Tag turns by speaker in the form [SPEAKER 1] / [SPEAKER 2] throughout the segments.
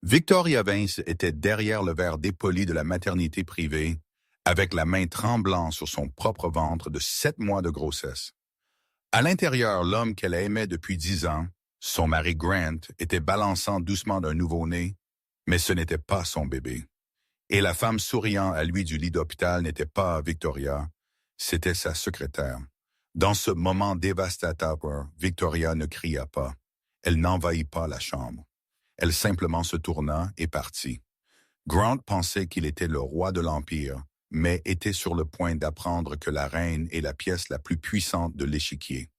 [SPEAKER 1] Victoria Vince était derrière le verre dépoli de la maternité privée, avec la main tremblant sur son propre ventre de 7 mois de grossesse. À l'intérieur, l'homme qu'elle aimait depuis 10 ans, son mari Grant, était balançant doucement d'un nouveau-né, mais ce n'était pas son bébé. Et la femme souriant à lui du lit d'hôpital n'était pas Victoria, c'était sa secrétaire. Dans ce moment dévastateur, Victoria ne cria pas. Elle n'envahit pas la chambre. Elle simplement se tourna et partit. Grant pensait qu'il était le roi de l'Empire, mais était sur le point d'apprendre que la reine est la pièce la plus puissante de l'échiquier.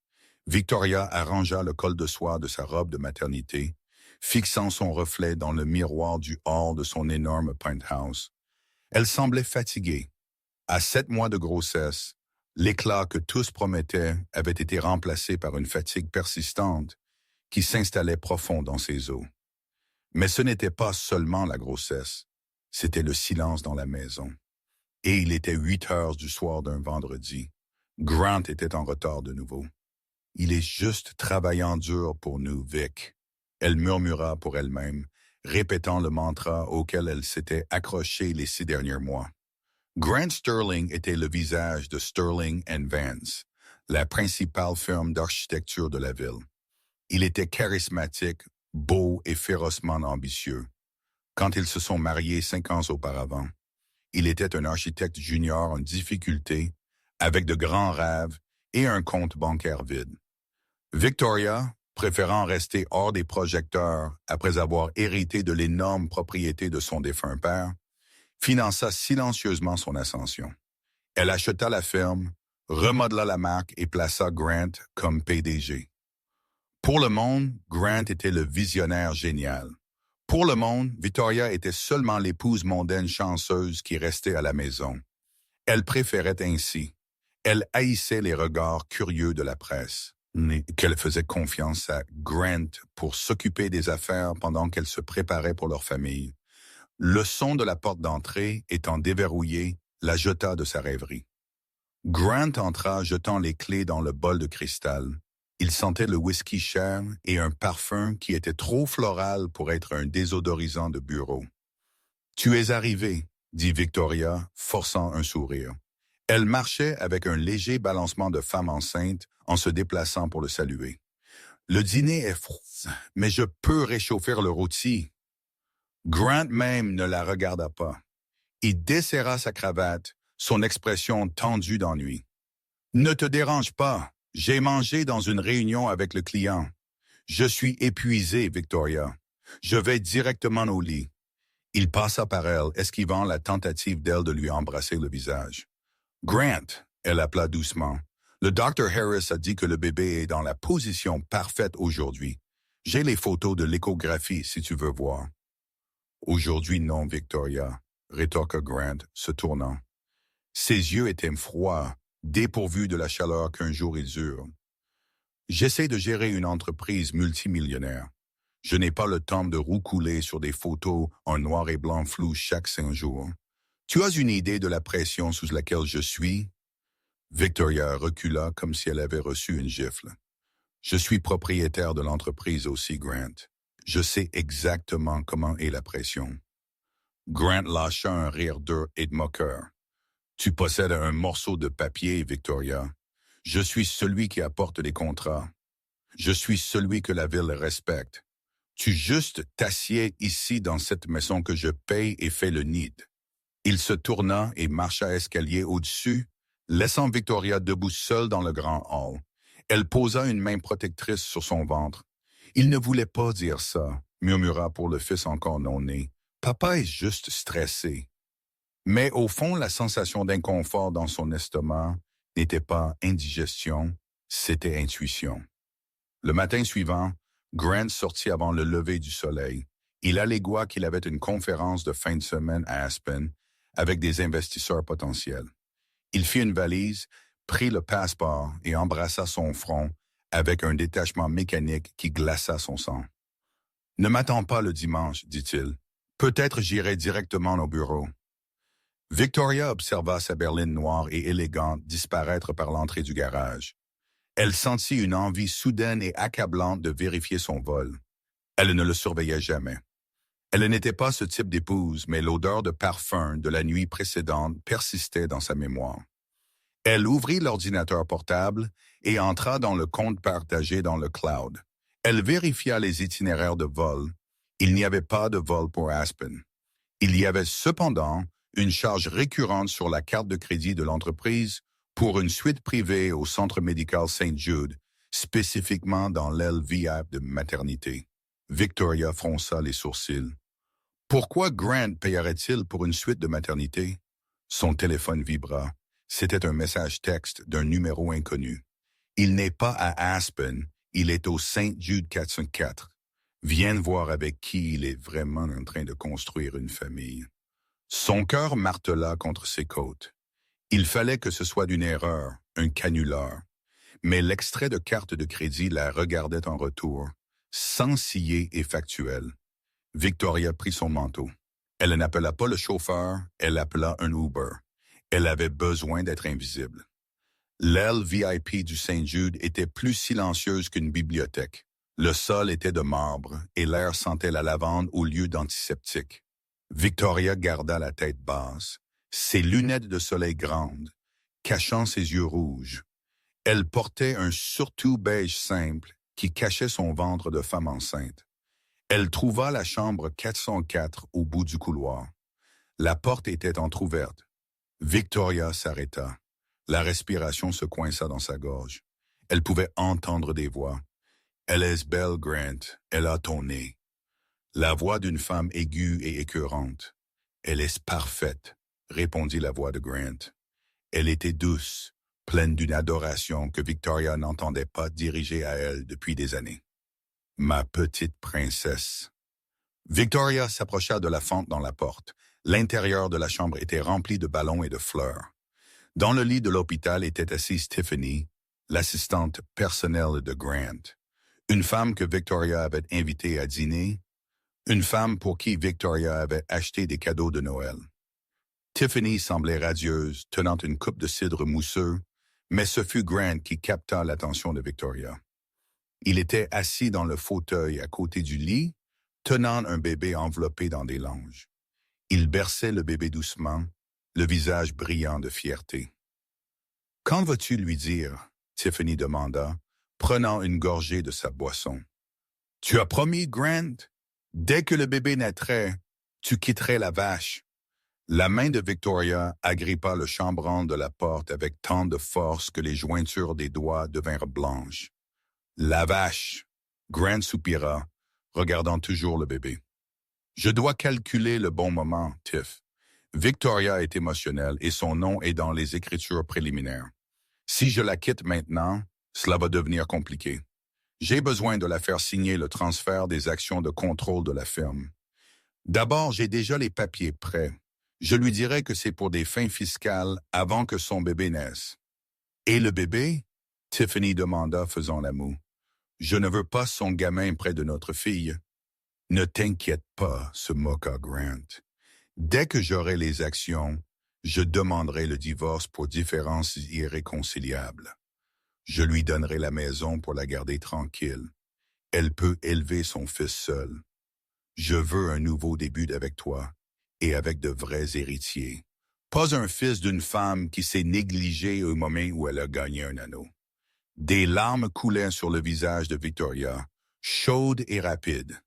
[SPEAKER 1] Victoria arrangea le col de soie de sa robe de maternité, fixant son reflet dans le miroir du hall de son énorme penthouse. Elle semblait fatiguée. À 7 mois de grossesse, l'éclat que tous promettaient avait été remplacé par une fatigue persistante qui s'installait profond dans ses os. Mais ce n'était pas seulement la grossesse, c'était le silence dans la maison. Et il était 8 heures du soir d'un vendredi. Grant était en retard de nouveau. « Il est juste travaillant dur pour nous, Vic. » Elle murmura pour elle-même, répétant le mantra auquel elle s'était accrochée les 6 derniers mois. Grant Sterling était le visage de Sterling & Vance, la principale firme d'architecture de la ville. Il était charismatique, beau et férocement ambitieux. Quand ils se sont mariés 5 ans auparavant, il était un architecte junior en difficulté, avec de grands rêves et un compte bancaire vide. Victoria, préférant rester hors des projecteurs après avoir hérité de l'énorme propriété de son défunt père, finança silencieusement son ascension. Elle acheta la ferme, remodela la marque et plaça Grant comme PDG. Pour le monde, Grant était le visionnaire génial. Pour le monde, Victoria était seulement l'épouse mondaine chanceuse qui restait à la maison. Elle préférait ainsi. Elle haïssait les regards curieux de la presse, mais qu'elle faisait confiance à Grant pour s'occuper des affaires pendant qu'elle se préparait pour leur famille. Le son de la porte d'entrée étant déverrouillé, la jeta de sa rêverie. Grant entra jetant les clés dans le bol de cristal. Il sentait le whisky cher et un parfum qui était trop floral pour être un désodorisant de bureau. « Tu es arrivé », dit Victoria, forçant un sourire. Elle marchait avec un léger balancement de femme enceinte en se déplaçant pour le saluer. « Le dîner est froid, mais je peux réchauffer le rôti. » Grant même ne la regarda pas. Il desserra sa cravate, son expression tendue d'ennui. « Ne te dérange pas. J'ai mangé dans une réunion avec le client. Je suis épuisé, Victoria. Je vais directement au lit. » Il passa par elle, esquivant la tentative d'elle de lui embrasser le visage. « Grant », elle appela doucement, « le Dr. Harris a dit que le bébé est dans la position parfaite aujourd'hui. J'ai les photos de l'échographie si tu veux voir. » « Aujourd'hui non, Victoria », rétorqua Grant, se tournant. Ses yeux étaient froids, dépourvus de la chaleur qu'un jour ils eurent. « J'essaie de gérer une entreprise multimillionnaire. Je n'ai pas le temps de roucouler sur des photos en noir et blanc flou chaque 5 jours. Tu as une idée de la pression sous laquelle je suis? » Victoria recula comme si elle avait reçu une gifle. « Je suis propriétaire de l'entreprise aussi, Grant. Je sais exactement comment est la pression. » Grant lâcha un rire dur et de moqueur. « Tu possèdes un morceau de papier, Victoria. Je suis celui qui apporte les contrats. Je suis celui que la ville respecte. Tu juste t'assieds ici dans cette maison que je paye et fais le nid. » Il se tourna et marcha escalier au-dessus, laissant Victoria debout seule dans le grand hall. Elle posa une main protectrice sur son ventre. « Il ne voulait pas dire ça », murmura pour le fils encore non né. « Papa est juste stressé. » Mais au fond, la sensation d'inconfort dans son estomac n'était pas indigestion, c'était intuition. Le matin suivant, Grant sortit avant le lever du soleil. Il allégua qu'il avait une conférence de fin de semaine à Aspen avec des investisseurs potentiels. Il fit une valise, prit le passeport et embrassa son front avec un détachement mécanique qui glaça son sang. « Ne m'attends pas le dimanche, dit-il. Peut-être j'irai directement au bureau. » Victoria observa sa berline noire et élégante disparaître par l'entrée du garage. Elle sentit une envie soudaine et accablante de vérifier son vol. Elle ne le surveillait jamais. Elle n'était pas ce type d'épouse, mais l'odeur de parfum de la nuit précédente persistait dans sa mémoire. Elle ouvrit l'ordinateur portable et entra dans le compte partagé dans le cloud. Elle vérifia les itinéraires de vol. Il n'y avait pas de vol pour Aspen. Il y avait cependant une charge récurrente sur la carte de crédit de l'entreprise pour une suite privée au Centre médical St. Jude, spécifiquement dans l'aile VIP de maternité. Victoria fronça les sourcils. Pourquoi Grant payerait-il pour une suite de maternité? Son téléphone vibra. C'était un message texte d'un numéro inconnu. Il n'est pas à Aspen, il est au St. Jude 404. Viens voir avec qui il est vraiment en train de construire une famille. Son cœur martela contre ses côtes. Il fallait que ce soit une erreur, un canular. Mais l'extrait de carte de crédit la regardait en retour, sensillé et factuel. Victoria prit son manteau. Elle n'appela pas le chauffeur, elle appela un Uber. Elle avait besoin d'être invisible. L'aile VIP du St. Jude était plus silencieuse qu'une bibliothèque. Le sol était de marbre et l'air sentait la lavande au lieu d'antiseptique. Victoria garda la tête basse, ses lunettes de soleil grandes, cachant ses yeux rouges. Elle portait un surtout beige simple qui cachait son ventre de femme enceinte. Elle trouva la chambre 404 au bout du couloir. La porte était entr'ouverte. Victoria s'arrêta. La respiration se coinça dans sa gorge. Elle pouvait entendre des voix. « Elle est belle, Grant. Elle a ton nez. » La voix d'une femme aiguë et écœurante. « Elle est parfaite, » répondit la voix de Grant. Elle était douce, pleine d'une adoration que Victoria n'entendait pas diriger à elle depuis des années. « Ma petite princesse. » Victoria s'approcha de la fente dans la porte. L'intérieur de la chambre était rempli de ballons et de fleurs. Dans le lit de l'hôpital était assise Tiffany, l'assistante personnelle de Grant. Une femme que Victoria avait invitée à dîner, une femme pour qui Victoria avait acheté des cadeaux de Noël. Tiffany semblait radieuse, tenant une coupe de cidre mousseux, mais ce fut Grant qui capta l'attention de Victoria. Il était assis dans le fauteuil à côté du lit, tenant un bébé enveloppé dans des langes. Il berçait le bébé doucement, le visage brillant de fierté. « Quand vas-tu lui dire ?» Tiffany demanda, prenant une gorgée de sa boisson. « Tu as promis, Grant? Dès que le bébé naîtrait, tu quitterais la vache. » La main de Victoria agrippa le chambranle de la porte avec tant de force que les jointures des doigts devinrent blanches. « La vache !» Grant soupira, regardant toujours le bébé. « Je dois calculer le bon moment, Tiff. Victoria est émotionnelle et son nom est dans les écritures préliminaires. Si je la quitte maintenant, cela va devenir compliqué. J'ai besoin de la faire signer le transfert des actions de contrôle de la firme. D'abord, j'ai déjà les papiers prêts. Je lui dirai que c'est pour des fins fiscales avant que son bébé naisse. « Et le bébé ?» Tiffany demanda, faisant la moue. « Je ne veux pas son gamin près de notre fille. »« Ne t'inquiète pas, » se moqua Grant. « Dès que j'aurai les actions, je demanderai le divorce pour différences irréconciliables. Je lui donnerai la maison pour la garder tranquille. Elle peut élever son fils seule. Je veux un nouveau début avec toi et avec de vrais héritiers. Pas un fils d'une femme qui s'est négligée au moment où elle a gagné un anneau. » Des larmes coulaient sur le visage de Victoria, chaudes et rapides.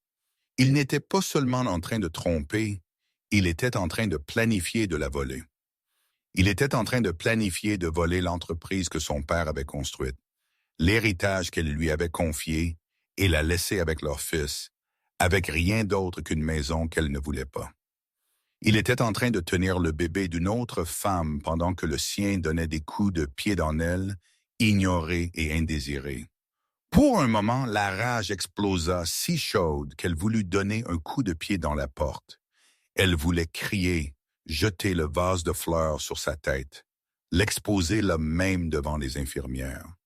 [SPEAKER 1] Il n'était pas seulement en train de tromper, il était en train de planifier de la voler. Il était en train de planifier de voler l'entreprise que son père avait construite, l'héritage qu'elle lui avait confié et la laisser avec leur fils, avec rien d'autre qu'une maison qu'elle ne voulait pas. Il était en train de tenir le bébé d'une autre femme pendant que le sien donnait des coups de pied dans l'aile, ignoré et indésiré. Pour un moment, la rage explosa si chaude qu'elle voulut donner un coup de pied dans la porte. Elle voulait crier, jeter le vase de fleurs sur sa tête, l'exposer là même devant les infirmières.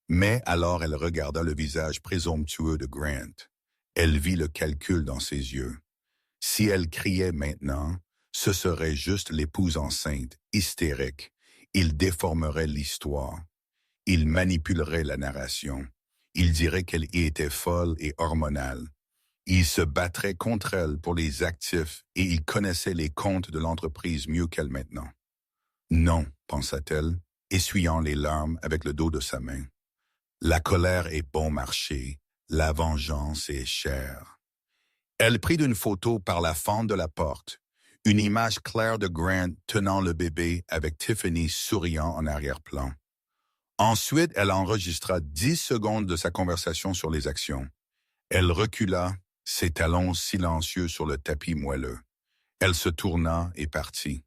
[SPEAKER 1] Mais alors elle regarda le visage présomptueux de Grant. Elle vit le calcul dans ses yeux. Si elle criait maintenant, ce serait juste l'épouse enceinte, hystérique. Il déformerait l'histoire. Il manipulerait la narration. Il dirait qu'elle y était folle et hormonale. Il se battrait contre elle pour les actifs et il connaissait les comptes de l'entreprise mieux qu'elle maintenant. Non, pensa-t-elle, essuyant les larmes avec le dos de sa main. La colère est bon marché, la vengeance est chère. Elle prit une photo par la fente de la porte, une image claire de Grant tenant le bébé avec Tiffany souriant en arrière-plan. Ensuite, elle enregistra 10 secondes de sa conversation sur les actions. Elle recula, ses talons silencieux sur le tapis moelleux. Elle se tourna et partit.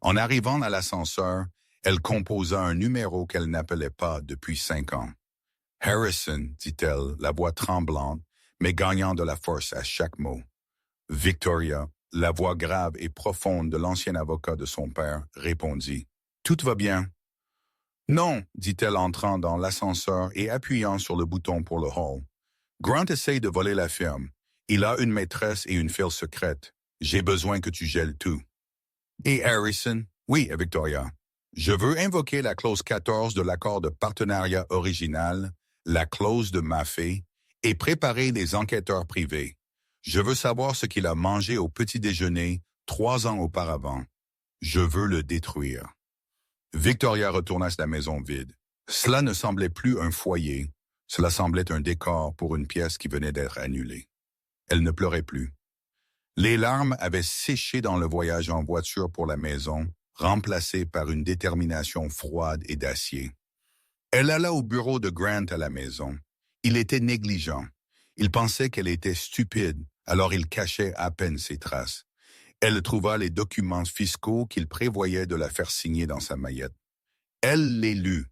[SPEAKER 1] En arrivant à l'ascenseur, elle composa un numéro qu'elle n'appelait pas depuis 5 ans. Harrison, dit-elle, la voix tremblante, mais gagnant de la force à chaque mot. Victoria, la voix grave et profonde de l'ancien avocat de son père, répondit. Tout va bien. Non, dit-elle entrant dans l'ascenseur et appuyant sur le bouton pour le hall. Grant essaye de voler la firme. Il a une maîtresse et une file secrète. J'ai besoin que tu gèles tout. Et Harrison? Oui, Victoria. Je veux invoquer la clause 14 de l'accord de partenariat original, la clause de Maffei, et préparer des enquêteurs privés. Je veux savoir ce qu'il a mangé au petit déjeuner 3 ans auparavant. Je veux le détruire. Victoria retourna à la maison vide. Cela ne semblait plus un foyer. Cela semblait un décor pour une pièce qui venait d'être annulée. Elle ne pleurait plus. Les larmes avaient séché dans le voyage en voiture pour la maison, remplacées par une détermination froide et d'acier. Elle alla au bureau de Grant à la maison. Il était négligent. Il pensait qu'elle était stupide, alors il cachait à peine ses traces. Elle trouva les documents fiscaux qu'il prévoyait de la faire signer dans sa maillette. Elle les lut.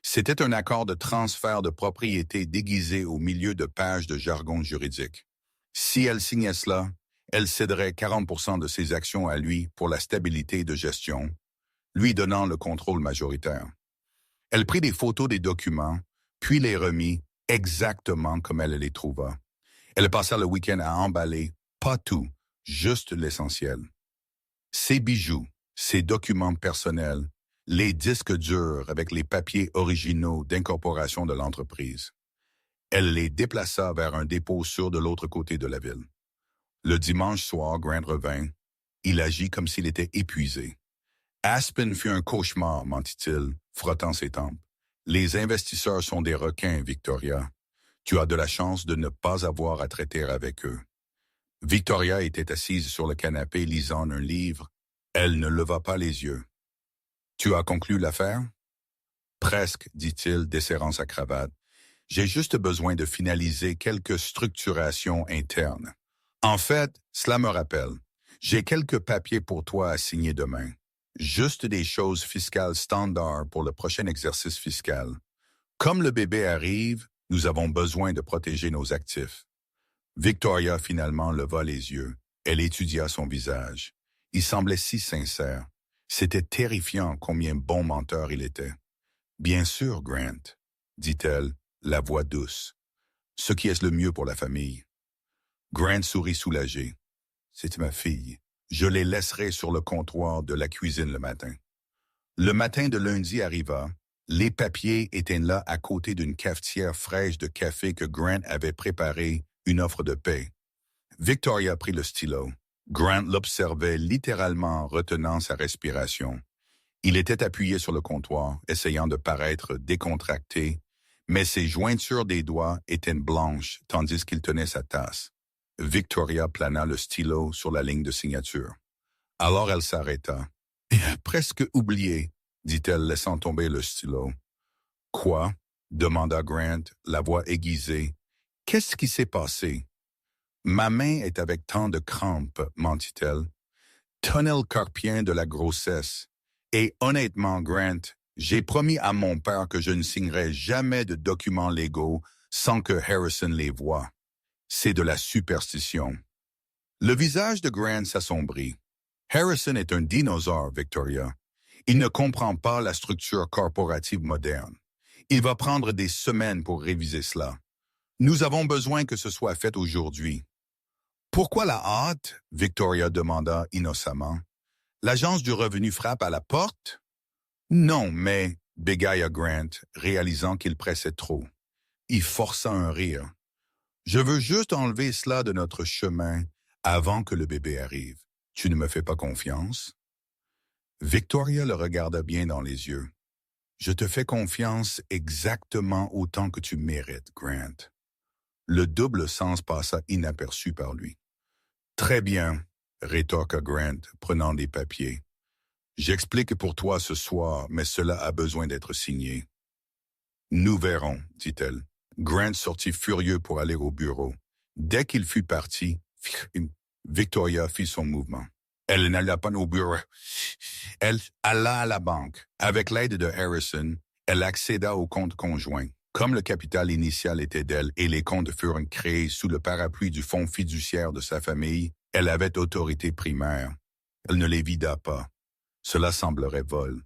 [SPEAKER 1] C'était un accord de transfert de propriété déguisé au milieu de pages de jargon juridique. Si elle signait cela, elle céderait 40% de ses actions à lui pour la stabilité de gestion, lui donnant le contrôle majoritaire. Elle prit des photos des documents, puis les remit exactement comme elle les trouva. Elle passa le week-end à emballer, pas tout, juste l'essentiel. Ses bijoux, ses documents personnels, les disques durs avec les papiers originaux d'incorporation de l'entreprise. Elle les déplaça vers un dépôt sûr de l'autre côté de la ville. Le dimanche soir, Grant revint. Il agit comme s'il était épuisé. Aspen fut un cauchemar, mentit-il, frottant ses tempes. Les investisseurs sont des requins, Victoria. Tu as de la chance de ne pas avoir à traiter avec eux. Victoria était assise sur le canapé lisant un livre. Elle ne leva pas les yeux. Tu as conclu l'affaire? Presque, dit-il, desserrant sa cravate. J'ai juste besoin de finaliser quelques structurations internes. En fait, cela me rappelle. J'ai quelques papiers pour toi à signer demain. Juste des choses fiscales standards pour le prochain exercice fiscal. Comme le bébé arrive, nous avons besoin de protéger nos actifs. Victoria finalement leva les yeux. Elle étudia son visage. Il semblait si sincère. C'était terrifiant combien bon menteur il était. Bien sûr, Grant, dit-elle, la voix douce. Ce qui est le mieux pour la famille. Grant sourit soulagé. C'est ma fille. Je les laisserai sur le comptoir de la cuisine le matin. Le matin de lundi arriva. Les papiers étaient là à côté d'une cafetière fraîche de café que Grant avait préparée, une offre de paix. Victoria prit le stylo. Grant l'observait littéralement retenant sa respiration. Il était appuyé sur le comptoir, essayant de paraître décontracté, mais ses jointures des doigts étaient blanches tandis qu'il tenait sa tasse. Victoria plana le stylo sur la ligne de signature. Alors elle s'arrêta. « Presque oublié, dit-elle, laissant tomber le stylo. « Quoi? » demanda Grant, la voix aiguisée. « Qu'est-ce qui s'est passé? » « Ma main est avec tant de crampes, mentit-elle. « Tunnel carpien de la grossesse. Et honnêtement, Grant, j'ai promis à mon père que je ne signerai jamais de documents légaux sans que Harrison les voie. C'est de la superstition. » Le visage de Grant s'assombrit. Harrison est un dinosaure, Victoria. Il ne comprend pas la structure corporative moderne. Il va prendre des semaines pour réviser cela. Nous avons besoin que ce soit fait aujourd'hui. Pourquoi la hâte? Victoria demanda innocemment. L'agence du revenu frappe à la porte? Non, mais, bégaya Grant, réalisant qu'il pressait trop. Il força un rire. Je veux juste enlever cela de notre chemin avant que le bébé arrive. Tu ne me fais pas confiance? Victoria le regarda bien dans les yeux. Je te fais confiance exactement autant que tu mérites, Grant. Le double sens passa inaperçu par lui. Très bien, rétorqua Grant, prenant des papiers. J'explique pour toi ce soir, mais cela a besoin d'être signé. Nous verrons, dit-elle. Grant sortit furieux pour aller au bureau. Dès qu'il fut parti, Victoria fit son mouvement. Elle n'alla pas au bureau. Elle alla à la banque. Avec l'aide de Harrison, elle accéda au compte conjoint. Comme le capital initial était d'elle et les comptes furent créés sous le parapluie du fonds fiduciaire de sa famille, elle avait autorité primaire. Elle ne les vida pas. Cela semblerait vol.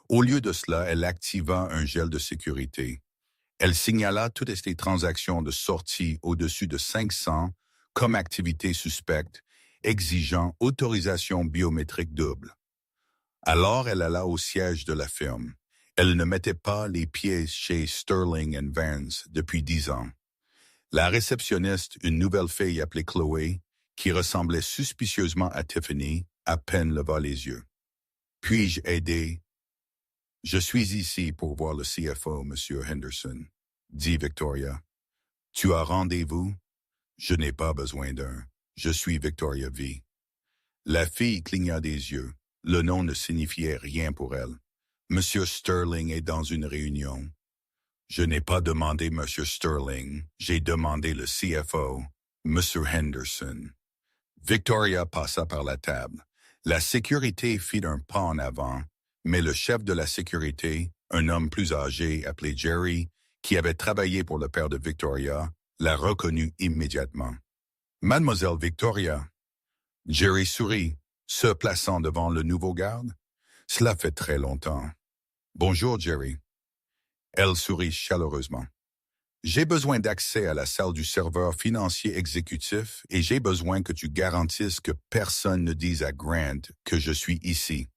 [SPEAKER 1] Au lieu de cela, elle activa un gel de sécurité. Elle signala toutes les transactions de sortie au-dessus de 500 comme activité suspecte, exigeant autorisation biométrique double. Alors elle alla au siège de la firme. Elle ne mettait pas les pieds chez Sterling & Vance depuis 10 ans. La réceptionniste, une nouvelle fille appelée Chloé, qui ressemblait suspicieusement à Tiffany, à peine leva les yeux. « Puis-je aider? »« Je suis ici pour voir le CFO, Monsieur Henderson, » dit Victoria. « Tu as rendez-vous? »« Je n'ai pas besoin d'un. Je suis Victoria V. » La fille cligna des yeux. Le nom ne signifiait rien pour elle. « Monsieur Sterling est dans une réunion. »« Je n'ai pas demandé Monsieur Sterling. J'ai demandé le CFO, Monsieur Henderson. » Victoria passa par la table. La sécurité fit un pas en avant, mais le chef de la sécurité, un homme plus âgé appelé Jerry, qui avait travaillé pour le père de Victoria, la reconnut immédiatement. « Mademoiselle Victoria. » Jerry sourit, se plaçant devant le nouveau garde. « Cela fait très longtemps. »« Bonjour, Jerry. » Elle sourit chaleureusement. « J'ai besoin d'accès à la salle du serveur financier exécutif et j'ai besoin que tu garantisses que personne ne dise à Grant que je suis ici. »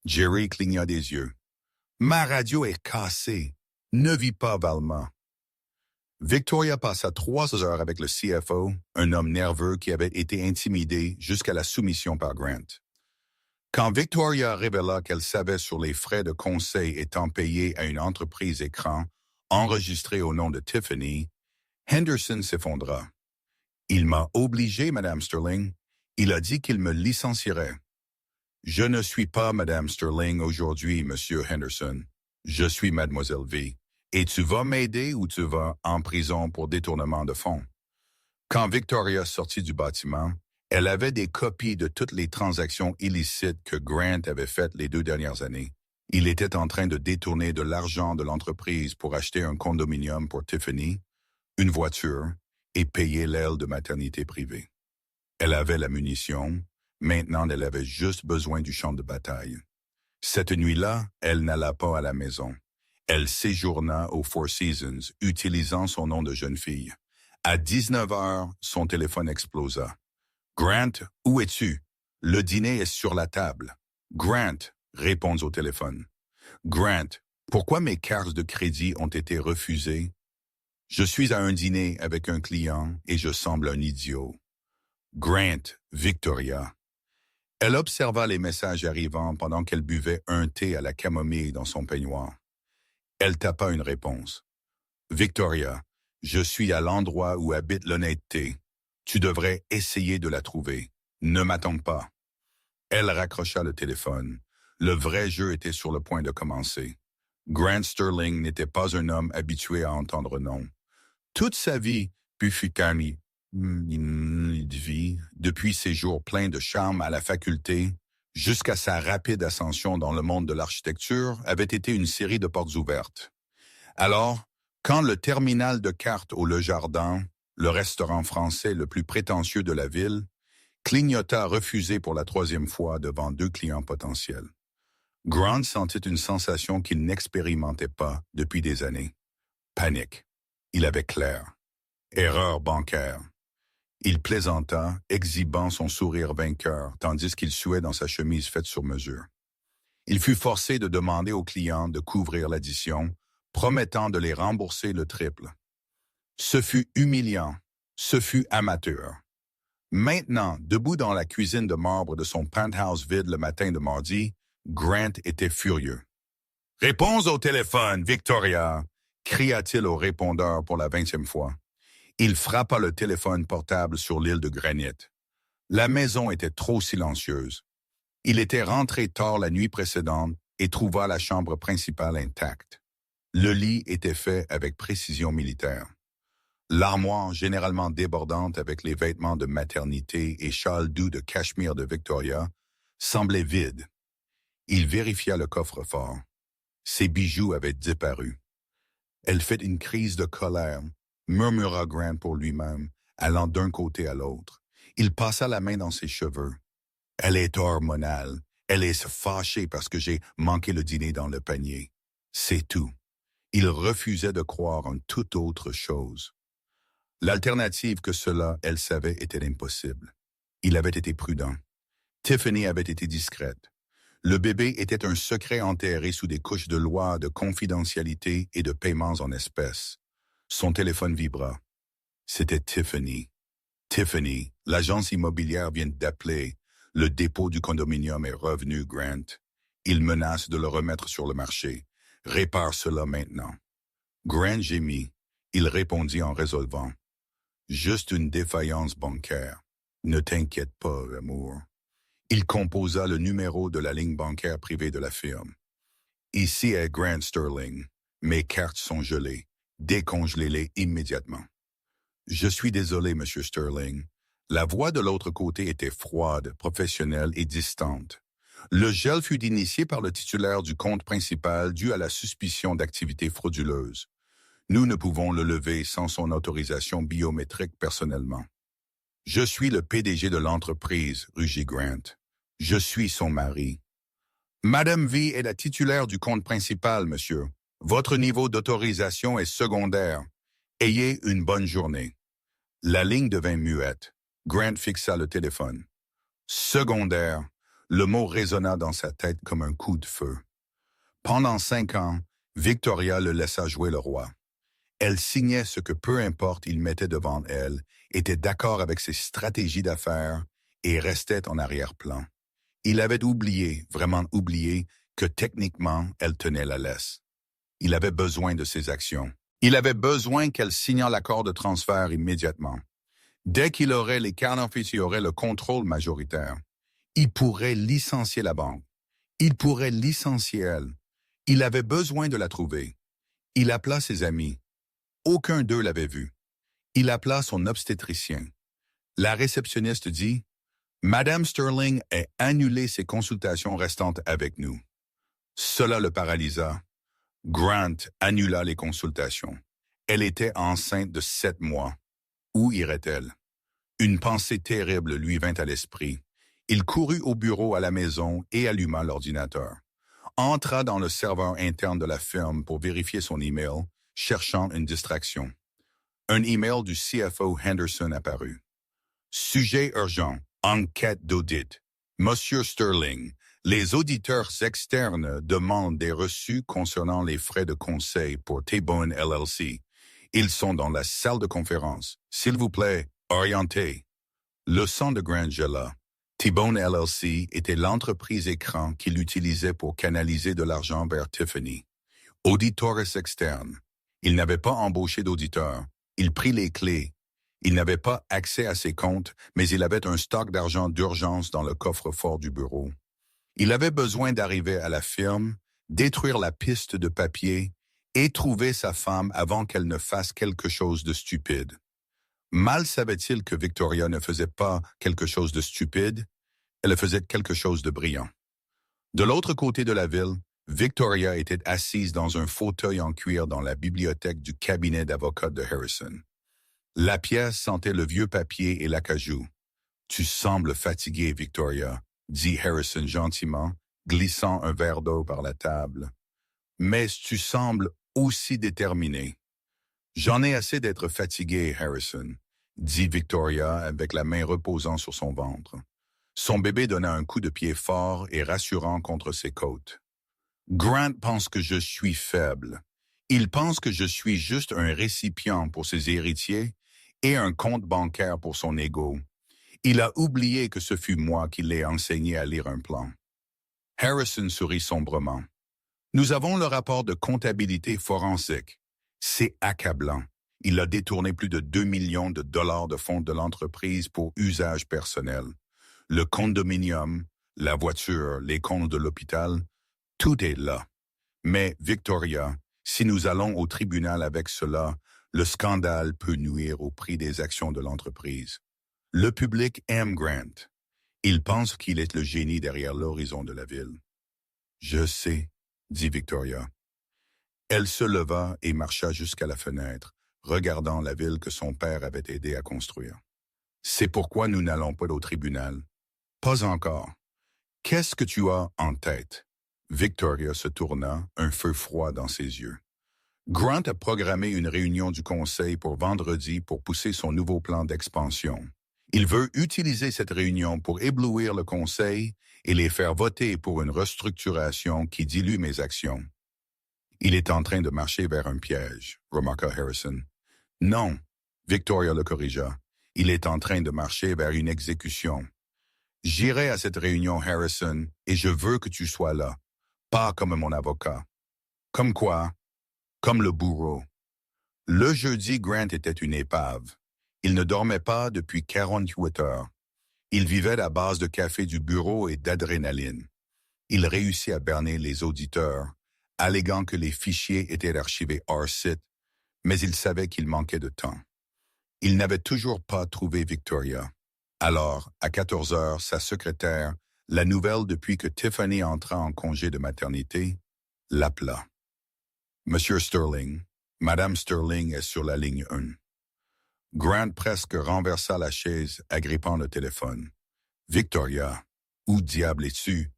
[SPEAKER 1] Jerry cligna des yeux. « Ma radio est cassée. Ne vis pas, Valma. » Victoria passa 3 heures avec le CFO, un homme nerveux qui avait été intimidé jusqu'à la soumission par Grant. Quand Victoria révéla qu'elle savait sur les frais de conseil étant payés à une entreprise écran enregistrée au nom de Tiffany, Henderson s'effondra. « Il m'a obligé, Madame Sterling. Il a dit qu'il me licencierait. »« Je ne suis pas Madame Sterling aujourd'hui, Monsieur Henderson. Je suis Mademoiselle V. Et tu vas m'aider ou tu vas en prison pour détournement de fonds. » Quand Victoria sortit du bâtiment, elle avait des copies de toutes les transactions illicites que Grant avait faites les 2 dernières années. Il était en train de détourner de l'argent de l'entreprise pour acheter un condominium pour Tiffany, une voiture et payer l'aile de maternité privée. Elle avait la munition, maintenant elle avait juste besoin du champ de bataille. Cette nuit-là, elle n'alla pas à la maison. Elle séjourna au Four Seasons, utilisant son nom de jeune fille. À 19 heures, son téléphone explosa. « Grant, où es-tu? Le dîner est sur la table. »« Grant, réponds au téléphone. »« Grant, pourquoi mes cartes de crédit ont été refusées? »« Je suis à un dîner avec un client et je semble un idiot. »« Grant, Victoria. » Elle observa les messages arrivant pendant qu'elle buvait un thé à la camomille dans son peignoir. Elle tapa une réponse. « Victoria, je suis à l'endroit où habite l'honnêteté. Tu devrais essayer de la trouver. Ne m'attends pas. » Elle raccrocha le téléphone. Le vrai jeu était sur le point de commencer. Grant Sterling n'était pas un homme habitué à entendre non. Toute sa vie, depuis ses jours pleins de charme à la faculté, jusqu'à sa rapide ascension dans le monde de l'architecture, avait été une série de portes ouvertes. Alors, quand le terminal de cartes au Le Jardin, le restaurant français le plus prétentieux de la ville, clignota refusé pour la 3e fois devant 2 clients potentiels. Grant sentit une sensation qu'il n'expérimentait pas depuis des années. Panique. Il avait clair. Erreur bancaire. Il plaisanta, exhibant son sourire vainqueur, tandis qu'il suait dans sa chemise faite sur mesure. Il fut forcé de demander aux clients de couvrir l'addition, promettant de les rembourser le triple. Ce fut humiliant, ce fut amateur. Maintenant, debout dans la cuisine de marbre de son penthouse vide le matin de mardi, Grant était furieux. « Réponds au téléphone, Victoria !» cria-t-il au répondeur pour la 20e fois. Il frappa le téléphone portable sur l'île de granit. La maison était trop silencieuse. Il était rentré tard la nuit précédente et trouva la chambre principale intacte. Le lit était fait avec précision militaire. L'armoire, généralement débordante avec les vêtements de maternité et châles doux de cachemire de Victoria, semblait vide. Il vérifia le coffre-fort. Ses bijoux avaient disparu. Elle fit une crise de colère, murmura Grant pour lui-même, allant d'un côté à l'autre. Il passa la main dans ses cheveux. Elle est hormonale. Elle est fâchée parce que j'ai manqué le dîner dans le panier. C'est tout. Il refusait de croire en toute autre chose. L'alternative que cela, elle savait, était impossible. Il avait été prudent. Tiffany avait été discrète. Le bébé était un secret enterré sous des couches de loi, de confidentialité et de paiements en espèces. Son téléphone vibra. C'était Tiffany. Tiffany, l'agence immobilière vient d'appeler. Le dépôt du condominium est revenu, Grant. Il menace de le remettre sur le marché. Répare cela maintenant. Grant gémit. Il répondit en résolvant. Juste une défaillance bancaire. Ne t'inquiète pas, amour. Il composa le numéro de la ligne bancaire privée de la firme. Ici est Grant Sterling. Mes cartes sont gelées. Décongelez-les immédiatement. Je suis désolé, Monsieur Sterling. La voix de l'autre côté était froide, professionnelle et distante. Le gel fut initié par le titulaire du compte principal dû à la suspicion d'activité frauduleuse. Nous ne pouvons le lever sans son autorisation biométrique personnellement. Je suis le PDG de l'entreprise, rugit Grant. Je suis son mari. Madame V est la titulaire du compte principal, monsieur. Votre niveau d'autorisation est secondaire. Ayez une bonne journée. La ligne devint muette. Grant fixa le téléphone. Secondaire. Le mot résonna dans sa tête comme un coup de feu. Pendant 5 ans, Victoria le laissa jouer le roi. Elle signait ce que peu importe il mettait devant elle, était d'accord avec ses stratégies d'affaires et restait en arrière-plan. Il avait oublié, vraiment oublié, que techniquement, elle tenait la laisse. Il avait besoin de ses actions. Il avait besoin qu'elle signât l'accord de transfert immédiatement. Dès qu'il aurait les carnifes, il aurait le contrôle majoritaire. Il pourrait licencier la banque. Il pourrait licencier elle. Il avait besoin de la trouver. Il appela ses amis. Aucun d'eux l'avait vue. Il appela son obstétricien. La réceptionniste dit « Madame Sterling a annulé ses consultations restantes avec nous. » Cela le paralysa. Grant annula les consultations. Elle était enceinte de 7 mois. Où irait-elle? Une pensée terrible lui vint à l'esprit. Il courut au bureau à la maison et alluma l'ordinateur. Entra dans le serveur interne de la firme pour vérifier son email, cherchant une distraction. Un email du CFO Henderson apparut. Sujet urgent, enquête d'audit. Monsieur Sterling, les auditeurs externes demandent des reçus concernant les frais de conseil pour T-Bone LLC. Ils sont dans la salle de conférence. S'il vous plaît, orientez. Le sang de Grant gela. T-Bone LLC était l'entreprise écran qu'il utilisait pour canaliser de l'argent vers Tiffany. Auditeurs externes. Il n'avait pas embauché d'auditeur. Il prit les clés. Il n'avait pas accès à ses comptes, mais il avait un stock d'argent d'urgence dans le coffre-fort du bureau. Il avait besoin d'arriver à la firme, détruire la piste de papier et trouver sa femme avant qu'elle ne fasse quelque chose de stupide. Mal savait-il que Victoria ne faisait pas quelque chose de stupide, elle faisait quelque chose de brillant. De l'autre côté de la ville, Victoria était assise dans un fauteuil en cuir dans la bibliothèque du cabinet d'avocat de Harrison. La pièce sentait le vieux papier et l'acajou. « Tu sembles fatiguée, Victoria, » dit Harrison gentiment, glissant un verre d'eau par la table. « Mais tu sembles aussi déterminée. »« J'en ai assez d'être fatiguée, Harrison, » dit Victoria avec la main reposant sur son ventre. Son bébé donna un coup de pied fort et rassurant contre ses côtes. « Grant pense que je suis faible. Il pense que je suis juste un récipient pour ses héritiers et un compte bancaire pour son ego. Il a oublié que ce fut moi qui l'ai enseigné à lire un plan. Harrison sourit sombrement. Nous avons le rapport de comptabilité forensique. C'est accablant. Il a détourné plus de 2 millions de dollars de fonds de l'entreprise pour usage personnel. Le condominium, la voiture, les comptes de l'hôpital, tout est là. Mais, Victoria, si nous allons au tribunal avec cela, le scandale peut nuire au prix des actions de l'entreprise. Le public aime Grant. Il pense qu'il est le génie derrière l'horizon de la ville. Je sais, dit Victoria. Elle se leva et marcha jusqu'à la fenêtre, regardant la ville que son père avait aidé à construire. C'est pourquoi nous n'allons pas au tribunal. Pas encore. Qu'est-ce que tu as en tête? Victoria se tourna, un feu froid dans ses yeux. Grant a programmé une réunion du conseil pour vendredi pour pousser son nouveau plan d'expansion. Il veut utiliser cette réunion pour éblouir le conseil et les faire voter pour une restructuration qui dilue mes actions. Il est en train de marcher vers un piège, remarqua Harrison. Non, Victoria le corrigea. Il est en train de marcher vers une exécution. J'irai à cette réunion, Harrison, et je veux que tu sois là, pas comme mon avocat. Comme quoi? Comme le bourreau. Le jeudi, Grant était une épave. Il ne dormait pas depuis 48 heures. Il vivait à base de café du bureau et d'adrénaline. Il réussit à berner les auditeurs, alléguant que les fichiers étaient archivés hors site, mais il savait qu'il manquait de temps. Il n'avait toujours pas trouvé Victoria. Alors, à 14 heures, sa secrétaire, la nouvelle depuis que Tiffany entra en congé de maternité, l'appela. Monsieur Sterling, Madame Sterling est sur la ligne 1. Grant presque renversa la chaise, agrippant le téléphone. Victoria, où diable es-tu?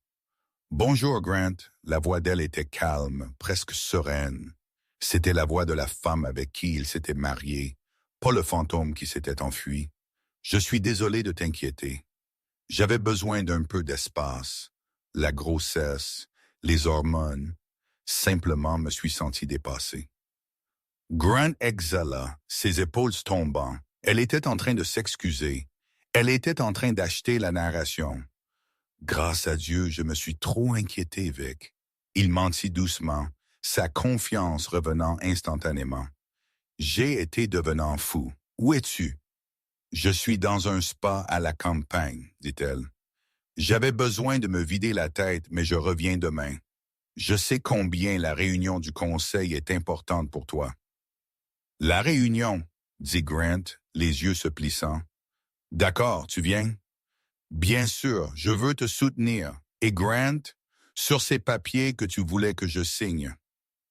[SPEAKER 1] Bonjour, Grant. La voix d'elle était calme, presque sereine. C'était la voix de la femme avec qui il s'était marié, pas le fantôme qui s'était enfui. Je suis désolé de t'inquiéter. J'avais besoin d'un peu d'espace. La grossesse, les hormones. Simplement me suis senti dépassé. Grant exhala, ses épaules tombant. Elle était en train de s'excuser. Elle était en train d'acheter la narration. Grâce à Dieu, je me suis trop inquiété, Vic. Il mentit doucement, sa confiance revenant instantanément. J'ai été devenant fou. Où es-tu? Je suis dans un spa à la campagne, dit-elle. J'avais besoin de me vider la tête, mais je reviens demain. Je sais combien la réunion du conseil est importante pour toi. La réunion, dit Grant, les yeux se plissant. D'accord, tu viens? Bien sûr, je veux te soutenir. Et Grant, sur ces papiers que tu voulais que je signe.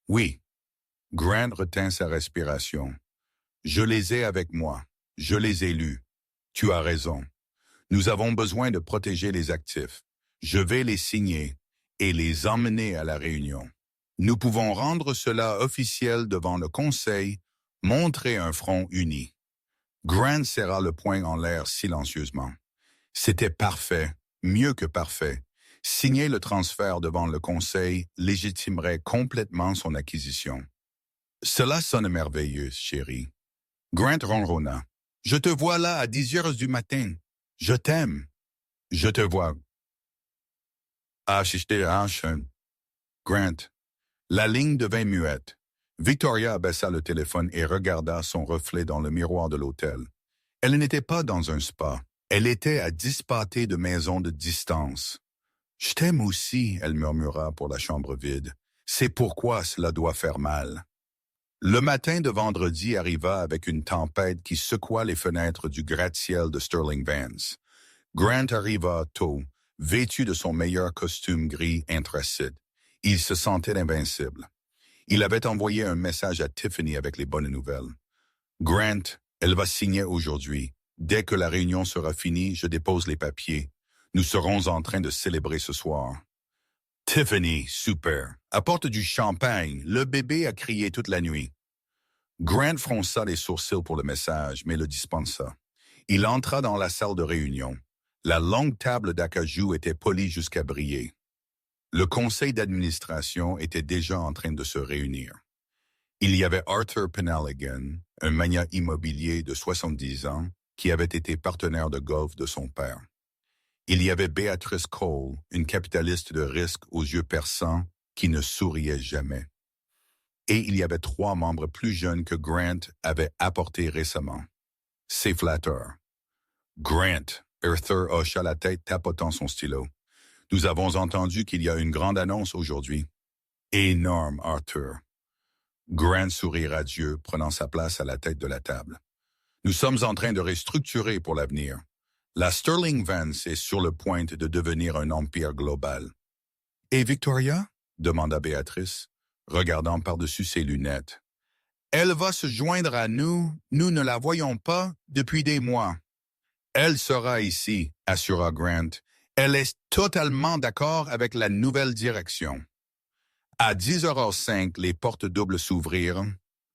[SPEAKER 1] Oui. Grant retint sa respiration. Je les ai avec moi. Je les ai lus. Tu as raison. Nous avons besoin de protéger les actifs. Je vais les signer et les emmener à la réunion. Nous pouvons rendre cela officiel devant le Conseil, montrer un front uni. Grant serra le poing en l'air silencieusement. C'était parfait, mieux que parfait. Signer le transfert devant le Conseil légitimerait complètement son acquisition. Cela sonne merveilleux, chérie. Grant ronronna. Je te vois là à 10 heures du matin. Je t'aime. Je te vois. Ah, Grant. La ligne devint muette. Victoria abaissa le téléphone et regarda son reflet dans le miroir de l'hôtel. Elle n'était pas dans un spa. Elle était à 10 pâtés de maison de distance. « Je t'aime aussi, » elle murmura pour la chambre vide. « C'est pourquoi cela doit faire mal. » Le matin de vendredi arriva avec une tempête qui secoua les fenêtres du gratte-ciel de Sterling Vance. Grant arriva tôt, vêtu de son meilleur costume gris anthracite. Il se sentait invincible. Il avait envoyé un message à Tiffany avec les bonnes nouvelles. « Grant, elle va signer aujourd'hui. Dès que la réunion sera finie, je dépose les papiers. Nous serons en train de célébrer ce soir. » Tiffany, super. Apporte du champagne. Le bébé a crié toute la nuit. Grant fronça les sourcils pour le message, mais le dispensa. Il entra dans la salle de réunion. La longue table d'acajou était polie jusqu'à briller. Le conseil d'administration était déjà en train de se réunir. Il y avait Arthur Penhaligon, un magnat immobilier de 70 ans, qui avait été partenaire de golf de son père. Il y avait Beatrice Cole, une capitaliste de risque aux yeux perçants, qui ne souriait jamais. Et il y avait 3 membres plus jeunes que Grant avait apportés récemment. C'est flatteur. Grant, Arthur hocha la tête tapotant son stylo. Nous avons entendu qu'il y a une grande annonce aujourd'hui. Énorme, Arthur. Grant sourit radieux, prenant sa place à la tête de la table. Nous sommes en train de restructurer pour l'avenir. La Sterling Vance est sur le point de devenir un empire global. Et Victoria? Demanda Béatrice, regardant par-dessus ses lunettes. Elle va se joindre à nous, nous ne la voyons pas depuis des mois. Elle sera ici, assura Grant. Elle est totalement d'accord avec la nouvelle direction. À 10h05, les portes doubles s'ouvrirent.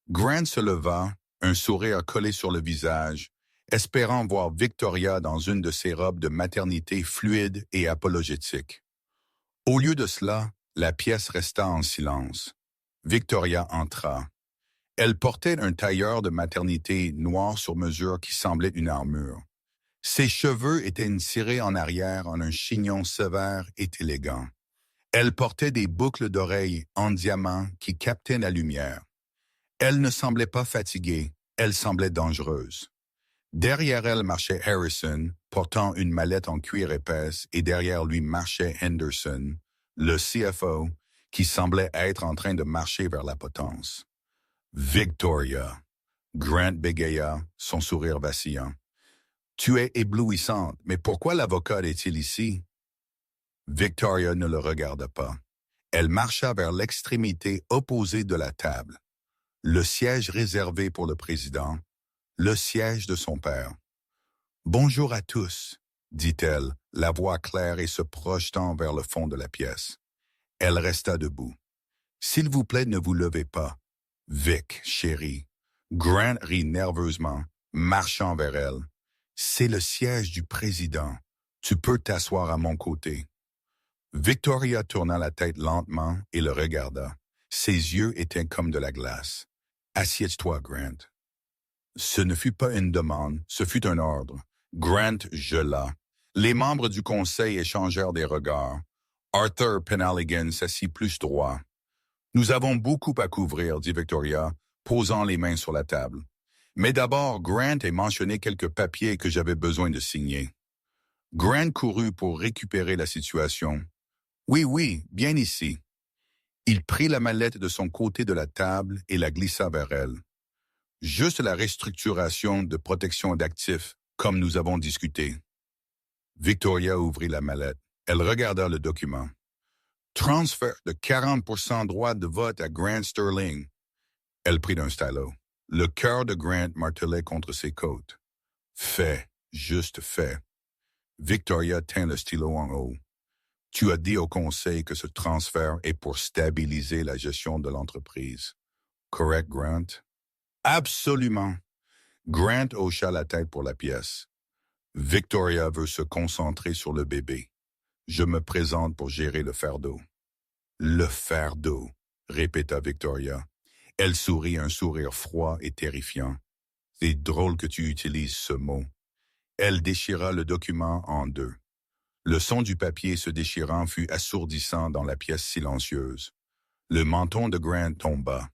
[SPEAKER 1] Grant se leva, un sourire collé sur le visage, espérant voir Victoria dans une de ses robes de maternité fluide et apologétique. Au lieu de cela, la pièce resta en silence. Victoria entra. Elle portait un tailleur de maternité noir sur mesure qui semblait une armure. Ses cheveux étaient cirés en arrière en un chignon sévère et élégant. Elle portait des boucles d'oreilles en diamant qui captaient la lumière. Elle ne semblait pas fatiguée, elle semblait dangereuse. Derrière elle marchait Harrison, portant une mallette en cuir épaisse, et derrière lui marchait Henderson, le CFO, qui semblait être en train de marcher vers la potence. Victoria. Grant bégaya, son sourire vacillant. Tu es éblouissante, mais pourquoi l'avocat est-il ici? Victoria ne le regarda pas. Elle marcha vers l'extrémité opposée de la table. Le siège réservé pour le président, le siège de son père. Bonjour à tous, dit-elle, la voix claire et se projetant vers le fond de la pièce. Elle resta debout. S'il vous plaît, ne vous levez pas. Vic, chérie. Grant rit nerveusement, marchant vers elle. C'est le siège du président. Tu peux t'asseoir à mon côté. Victoria tourna la tête lentement et le regarda. Ses yeux étaient comme de la glace. Assieds-toi, Grant. Ce ne fut pas une demande, ce fut un ordre. Grant gela. Les membres du conseil échangèrent des regards. Arthur Penhaligon s'assit plus droit. Nous avons beaucoup à couvrir, dit Victoria, posant les mains sur la table. Mais d'abord, Grant a mentionné quelques papiers que j'avais besoin de signer. Grant courut pour récupérer la situation. Oui, bien ici. Il prit la mallette de son côté de la table et la glissa vers elle. Juste la restructuration de protection d'actifs, comme nous avons discuté. Victoria ouvrit la mallette. Elle regarda le document. Transfert de 40% droit de vote à Grant Sterling. Elle prit un stylo. Le cœur de Grant martelait contre ses côtes. Fait, juste fait. Victoria tint le stylo en haut. Tu as dit au conseil que ce transfert est pour stabiliser la gestion de l'entreprise. Correct, Grant? Absolument. Grant hocha la tête pour la pièce. Victoria veut se concentrer sur le bébé. Je me présente pour gérer le fardeau. Le fardeau, répéta Victoria. Elle sourit un sourire froid et terrifiant. C'est drôle que tu utilises ce mot. Elle déchira le document en deux. Le son du papier se déchirant fut assourdissant dans la pièce silencieuse. Le menton de Grant tomba.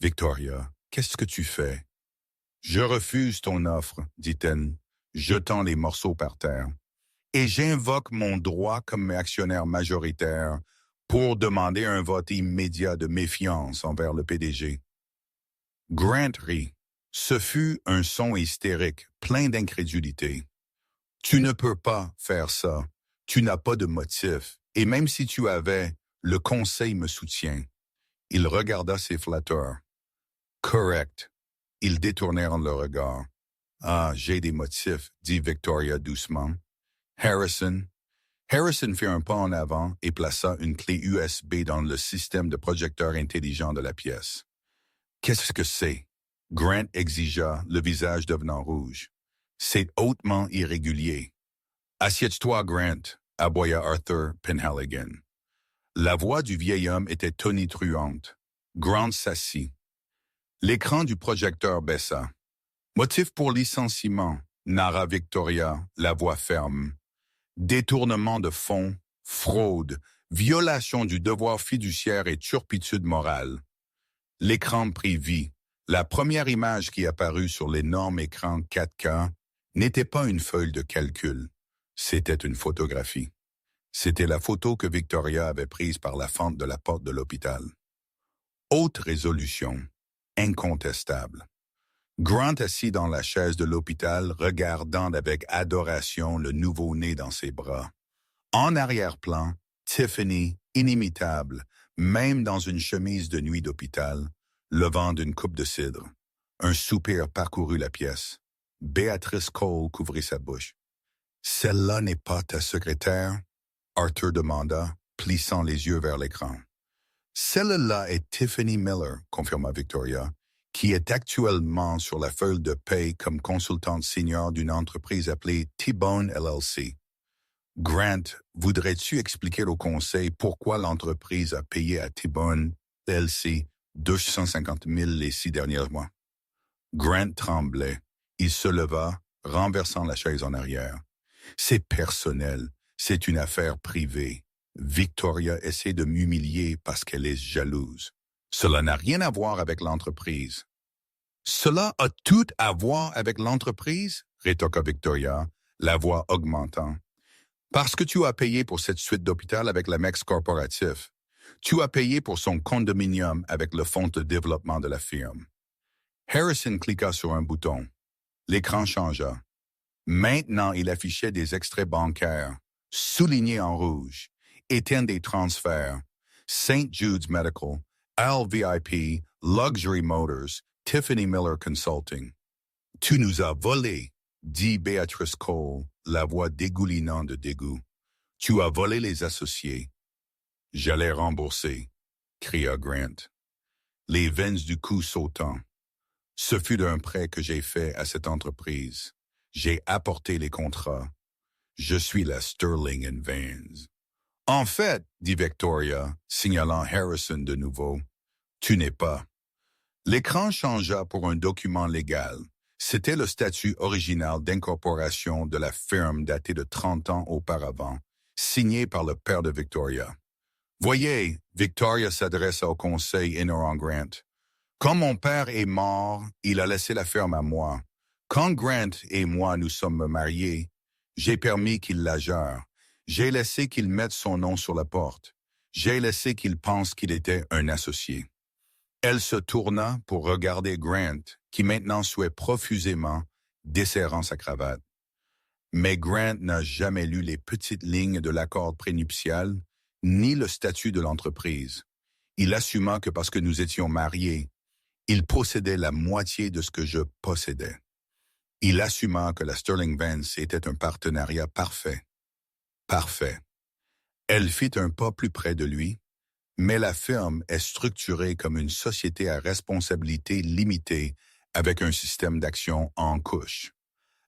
[SPEAKER 1] Victoria, qu'est-ce que tu fais? Je refuse ton offre, dit-elle, jetant les morceaux par terre. Et j'invoque mon droit comme actionnaire majoritaire pour demander un vote immédiat de méfiance envers le PDG. Grant rit. Ce fut un son hystérique, plein d'incrédulité. Tu ne peux pas faire ça. Tu n'as pas de motif. Et même si tu avais, le conseil me soutient. Il regarda ses flatteurs. Correct. Ils détournèrent le regard. Ah, j'ai des motifs, dit Victoria doucement. Harrison fit un pas en avant et plaça une clé USB dans le système de projecteur intelligent de la pièce. Qu'est-ce que c'est? Grant exigea, le visage devenant rouge. C'est hautement irrégulier. Assieds-toi, Grant, aboya Arthur Penhaligon. La voix du vieil homme était tonitruante. Grant s'assit. L'écran du projecteur baissa. Motif pour licenciement, narra Victoria, la voix ferme. Détournement de fonds, fraude, violation du devoir fiduciaire et turpitude morale. L'écran prit vie. La première image qui apparut sur l'énorme écran 4K n'était pas une feuille de calcul. C'était une photographie. C'était la photo que Victoria avait prise par la fente de la porte de l'hôpital. Haute résolution, incontestable. Grant assis dans la chaise de l'hôpital, regardant avec adoration le nouveau-né dans ses bras. En arrière-plan, Tiffany, inimitable, même dans une chemise de nuit d'hôpital, levant d'une coupe de cidre. Un soupir parcourut la pièce. Béatrice Cole couvrit sa bouche. « Celle-là n'est pas ta secrétaire ?» Arthur demanda, plissant les yeux vers l'écran. « Celle-là est Tiffany Miller, » confirma Victoria, qui est actuellement sur la feuille de paie comme consultante senior d'une entreprise appelée T-Bone LLC. Grant, voudrais-tu expliquer au conseil pourquoi l'entreprise a payé à T-Bone LLC 250 000 les 6 derniers mois? Grant tremblait. Il se leva, renversant la chaise en arrière. C'est personnel. C'est une affaire privée. Victoria essaie de m'humilier parce qu'elle est jalouse. Cela n'a rien à voir avec l'entreprise. Cela a tout à voir avec l'entreprise, rétorqua Victoria, la voix augmentant. Parce que tu as payé pour cette suite d'hôpital avec l'Amex Corporatif. Tu as payé pour son condominium avec le fonds de développement de la firme. Harrison cliqua sur un bouton. L'écran changea. Maintenant, il affichait des extraits bancaires, soulignés en rouge, étaient des transferts. St. Jude's Medical, LVIP, Luxury Motors, Tiffany Miller Consulting. « Tu nous as volés », dit Béatrice Cole, la voix dégoulinant de dégoût. « Tu as volé les associés. »« J'allais rembourser », cria Grant, les veines du cou sautant. « Ce fut d'un prêt que j'ai fait à cette entreprise. J'ai apporté les contrats. Je suis la Sterling and Vance. »« En fait, » dit Victoria, signalant Harrison de nouveau, « tu n'es pas. » L'écran changea pour un document légal. C'était le statut original d'incorporation de la firme daté de 30 ans auparavant, signé par le père de Victoria. « Voyez, » Victoria s'adressa au conseil ignorant Grant. « Quand mon père est mort, il a laissé la ferme à moi. Quand Grant et moi nous sommes mariés, j'ai permis qu'il la gère. J'ai laissé qu'il mette son nom sur la porte. J'ai laissé qu'il pense qu'il était un associé. » Elle se tourna pour regarder Grant, qui maintenant suait profusément, desserrant sa cravate. Mais Grant n'a jamais lu les petites lignes de l'accord prénuptial, ni le statut de l'entreprise. Il assuma que parce que nous étions mariés, il possédait la moitié de ce que je possédais. Il assuma que la Sterling Vance était un partenariat parfait. Parfait. Elle fit un pas plus près de lui, mais la firme est structurée comme une société à responsabilité limitée avec un système d'action en couche.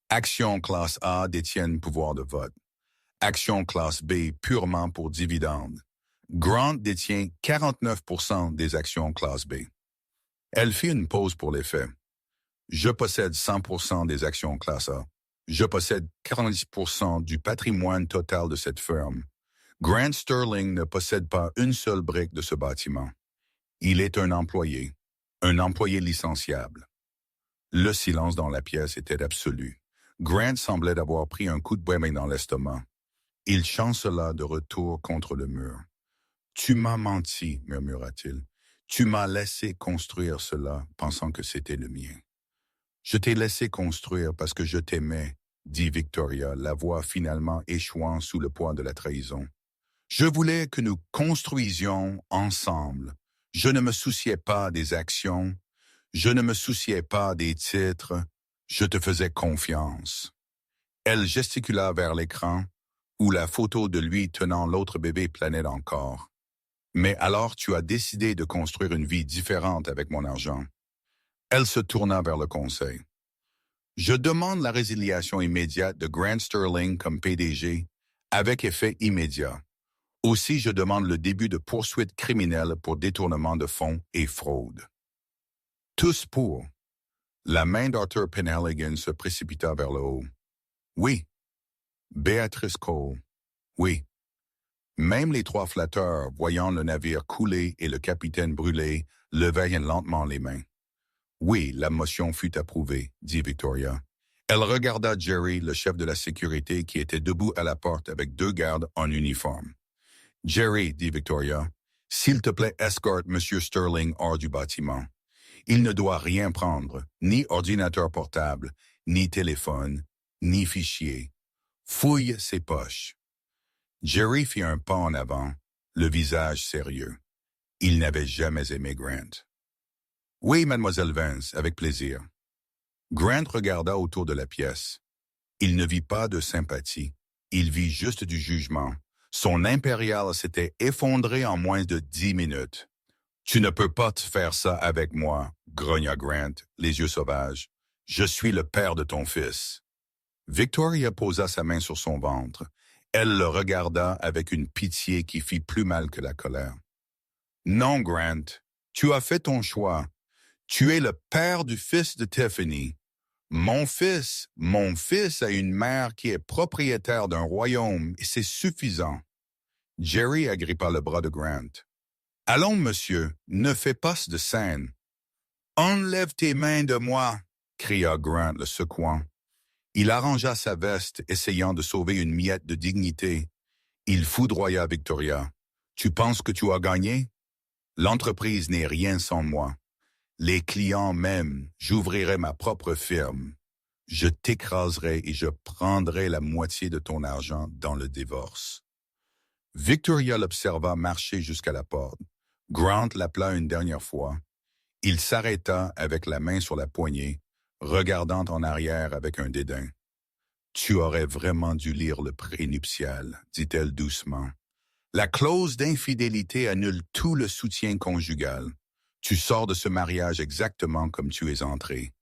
[SPEAKER 1] Actions classe A détiennent pouvoir de vote. Actions classe B purement pour dividendes. Grant détient 49% des actions classe B. Elle fit une pause pour l'effet. Je possède 100% des actions classe A. Je possède 40% du patrimoine total de cette firme. Grant Sterling ne possède pas une seule brique de ce bâtiment. Il est un employé licenciable. Le silence dans la pièce était absolu. Grant semblait avoir pris un coup de poing dans l'estomac. Il chancela de retour contre le mur. « Tu m'as menti, » murmura-t-il. « Tu m'as laissé construire cela, pensant que c'était le mien. »« Je t'ai laissé construire parce que je t'aimais, » dit Victoria, la voix finalement échouant sous le poids de la trahison. « Je voulais que nous construisions ensemble. Je ne me souciais pas des actions. Je ne me souciais pas des titres. Je te faisais confiance. » Elle gesticula vers l'écran, où la photo de lui tenant l'autre bébé planait encore. « Mais alors tu as décidé de construire une vie différente avec mon argent. » Elle se tourna vers le conseil. « Je demande la résiliation immédiate de Grant Sterling comme PDG, avec effet immédiat. Aussi, je demande le début de poursuites criminelles pour détournement de fonds et fraude. » Tous pour. La main d'Arthur Penhaligon se précipita vers le haut. Oui. Béatrice Cole. Oui. Même les trois flatteurs, voyant le navire couler et le capitaine brûler, levaient lentement les mains. Oui, la motion fut approuvée, dit Victoria. Elle regarda Jerry, le chef de la sécurité, qui était debout à la porte avec 2 gardes en uniforme. Jerry, dit Victoria, s'il te plaît, escorte M. Sterling hors du bâtiment. Il ne doit rien prendre, ni ordinateur portable, ni téléphone, ni fichier. Fouille ses poches. Jerry fit un pas en avant, le visage sérieux. Il n'avait jamais aimé Grant. Oui, mademoiselle Vance, avec plaisir. Grant regarda autour de la pièce. Il ne vit pas de sympathie. Il vit juste du jugement. Son impérial s'était effondré en moins de 10 minutes. « Tu ne peux pas te faire ça avec moi, » grogna Grant, les yeux sauvages. « Je suis le père de ton fils. » Victoria posa sa main sur son ventre. Elle le regarda avec une pitié qui fit plus mal que la colère. « Non, Grant, tu as fait ton choix. Tu es le père du fils de Tiffany. Mon fils a une mère qui est propriétaire d'un royaume et c'est suffisant. » Jerry agrippa le bras de Grant. « Allons, monsieur, ne fais pas de scène. »« Enlève tes mains de moi » cria Grant, le secouant. Il arrangea sa veste, essayant de sauver une miette de dignité. Il foudroya Victoria. « Tu penses que tu as gagné? L'entreprise n'est rien sans moi. Les clients m'aiment, j'ouvrirai ma propre firme. Je t'écraserai et je prendrai la moitié de ton argent dans le divorce. » Victoria l'observa marcher jusqu'à la porte. Grant l'appela une dernière fois. Il s'arrêta avec la main sur la poignée, regardant en arrière avec un dédain. « Tu aurais vraiment dû lire le prénuptial, » dit-elle doucement. « La clause d'infidélité annule tout le soutien conjugal. Tu sors de ce mariage exactement comme tu es entré.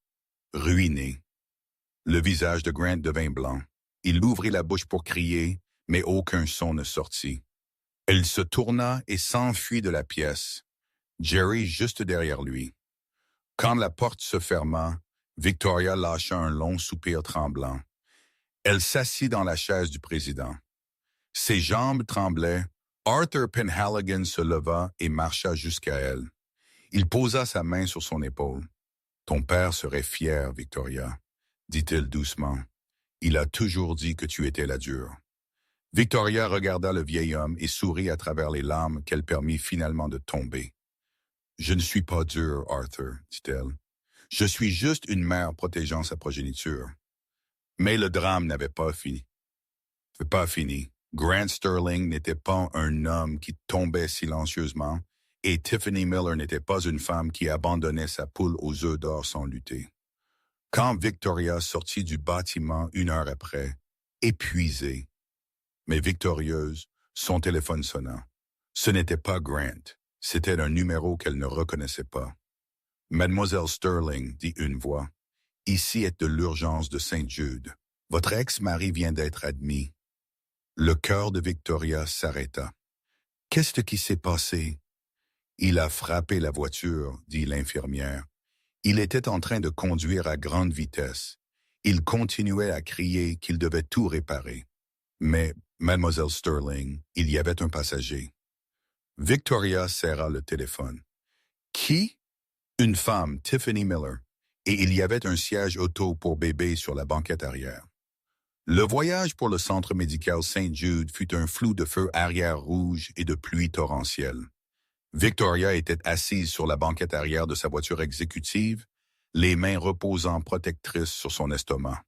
[SPEAKER 1] Ruiné. » Le visage de Grant devint blanc. Il ouvrit la bouche pour crier, mais aucun son ne sortit. Elle se tourna et s'enfuit de la pièce, Jerry juste derrière lui. Quand la porte se ferma, Victoria lâcha un long soupir tremblant. Elle s'assit dans la chaise du président. Ses jambes tremblaient. Arthur Penhaligon se leva et marcha jusqu'à elle. Il posa sa main sur son épaule. « Ton père serait fier, Victoria, » dit-il doucement. « Il a toujours dit que tu étais la dure. » Victoria regarda le vieil homme et sourit à travers les larmes qu'elle permit finalement de tomber. « Je ne suis pas dure, Arthur, » dit-elle. « Je suis juste une mère protégeant sa progéniture. » Mais le drame n'avait pas fini. Grant Sterling n'était pas un homme qui tombait silencieusement, et Tiffany Miller n'était pas une femme qui abandonnait sa poule aux œufs d'or sans lutter. Quand Victoria sortit du bâtiment 1 heure après, épuisée, mais victorieuse, son téléphone sonna. Ce n'était pas Grant, c'était un numéro qu'elle ne reconnaissait pas. « Mademoiselle Sterling, » dit une voix, « ici est de l'urgence de Saint-Jude. Votre ex-mari vient d'être admis. » Le cœur de Victoria s'arrêta. « Qu'est-ce qui s'est passé? » « Il a frappé la voiture, » dit l'infirmière. « Il était en train de conduire à grande vitesse. Il continuait à crier qu'il devait tout réparer. Mais, Mademoiselle Sterling, il y avait un passager. » Victoria serra le téléphone. « Qui? » « Une femme, Tiffany Miller, et il y avait un siège auto pour bébé sur la banquette arrière. » Le voyage pour le centre médical Saint-Jude fut un flou de feu arrière rouge et de pluie torrentielle. Victoria était assise sur la banquette arrière de sa voiture exécutive, les mains reposant protectrices sur son estomac.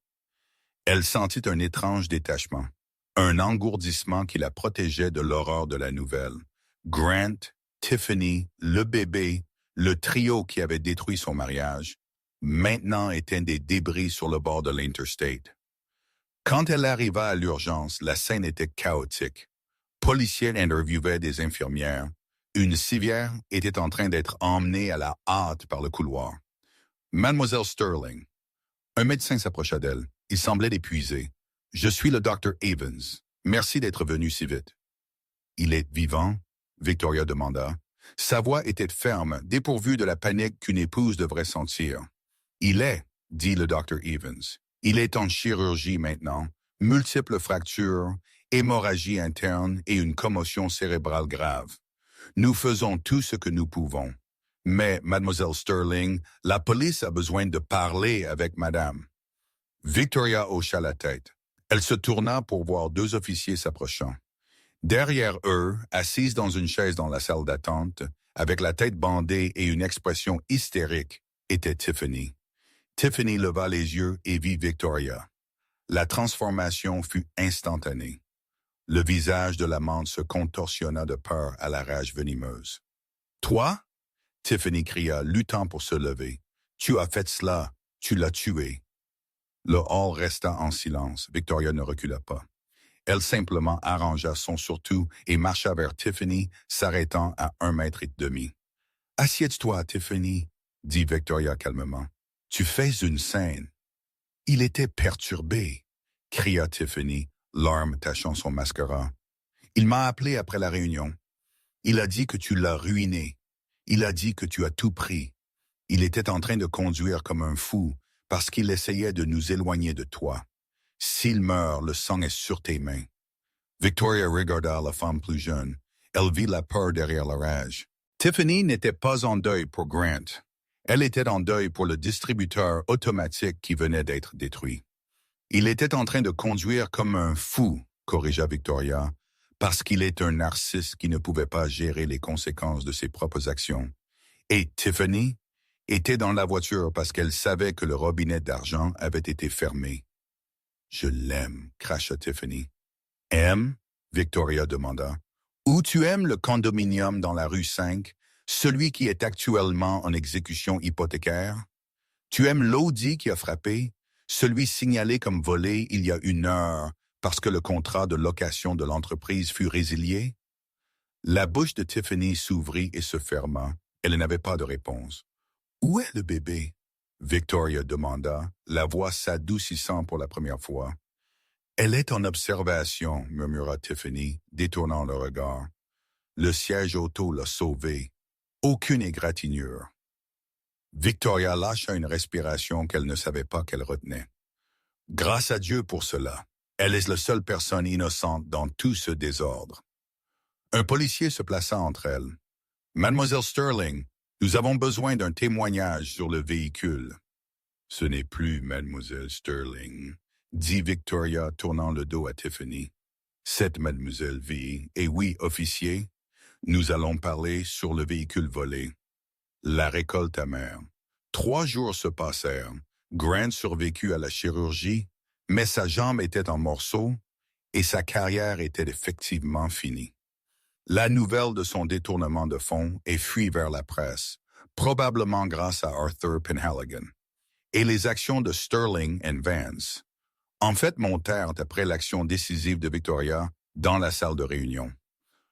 [SPEAKER 1] Elle sentit un étrange détachement, un engourdissement qui la protégeait de l'horreur de la nouvelle. Grant, Tiffany, le bébé, le trio qui avait détruit son mariage, maintenant étaient des débris sur le bord de l'Interstate. Quand elle arriva à l'urgence, la scène était chaotique. Policiers interviewaient des infirmières. Une civière était en train d'être emmenée à la hâte par le couloir. « Mademoiselle Sterling. » Un médecin s'approcha d'elle. Il semblait épuisé. « Je suis le Dr. Evans. Merci d'être venu si vite. »« Il est vivant? » Victoria demanda. Sa voix était ferme, dépourvue de la panique qu'une épouse devrait sentir. Il est, dit le Dr. Evans. Il est en chirurgie maintenant, multiples fractures, hémorragie interne et une commotion cérébrale grave. Nous faisons tout ce que nous pouvons. Mais, mademoiselle Sterling, la police a besoin de parler avec madame. Victoria hocha la tête. Elle se tourna pour voir deux officiers s'approchant. Derrière eux, assise dans une chaise dans la salle d'attente, avec la tête bandée et une expression hystérique, était Tiffany. Tiffany leva les yeux et vit Victoria. La transformation fut instantanée. Le visage de l'amante se contorsionna de peur à la rage venimeuse. « Toi? » Tiffany cria, luttant pour se lever. « Tu as fait cela, tu l'as tué. » Le hall resta en silence. Victoria ne recula pas. Elle simplement arrangea son surtout et marcha vers Tiffany, s'arrêtant à 1,5 m. « Assieds-toi, Tiffany, » dit Victoria calmement. « Tu fais une scène. » « Il était perturbé, » cria Tiffany, larmes tachant son mascara. « Il m'a appelé après la réunion. Il a dit que tu l'as ruiné. Il a dit que tu as tout pris. Il était en train de conduire comme un fou parce qu'il essayait de nous éloigner de toi. S'il meurt, le sang est sur tes mains. » Victoria regarda la femme plus jeune. Elle vit la peur derrière la rage. Tiffany n'était pas en deuil pour Grant. Elle était en deuil pour le distributeur automatique qui venait d'être détruit. Il était en train de conduire comme un fou, corrigea Victoria, parce qu'il est un narcisse qui ne pouvait pas gérer les conséquences de ses propres actions. Et Tiffany était dans la voiture parce qu'elle savait que le robinet d'argent avait été fermé. « Je l'aime, » cracha Tiffany. « Aime? » Victoria demanda. « Où tu aimes le condominium dans la rue 5, celui qui est actuellement en exécution hypothécaire? Tu aimes l'Audi qui a frappé, celui signalé comme volé il y a 1 heure parce que le contrat de location de l'entreprise fut résilié? » La bouche de Tiffany s'ouvrit et se ferma. Elle n'avait pas de réponse. « Où est le bébé? » Victoria demanda, la voix s'adoucissant pour la première fois. « Elle est en observation, » murmura Tiffany, détournant le regard. « Le siège auto l'a sauvée. Aucune égratignure. » Victoria lâcha une respiration qu'elle ne savait pas qu'elle retenait. « Grâce à Dieu pour cela. Elle est la seule personne innocente dans tout ce désordre. » Un policier se plaça entre elles. « Mademoiselle Sterling, nous avons besoin d'un témoignage sur le véhicule. »« Ce n'est plus Mademoiselle Sterling, » dit Victoria, tournant le dos à Tiffany. « C'est Mademoiselle V. Et oui, officier, nous allons parler sur le véhicule volé. La récolte amère. 3 jours se passèrent. Grant survécut à la chirurgie, mais sa jambe était en morceaux et sa carrière était effectivement finie. La nouvelle de son détournement de fonds est fuie vers la presse, probablement grâce à Arthur Penhaligon, et les actions de Sterling et Vance en fait montèrent après l'action décisive de Victoria dans la salle de réunion.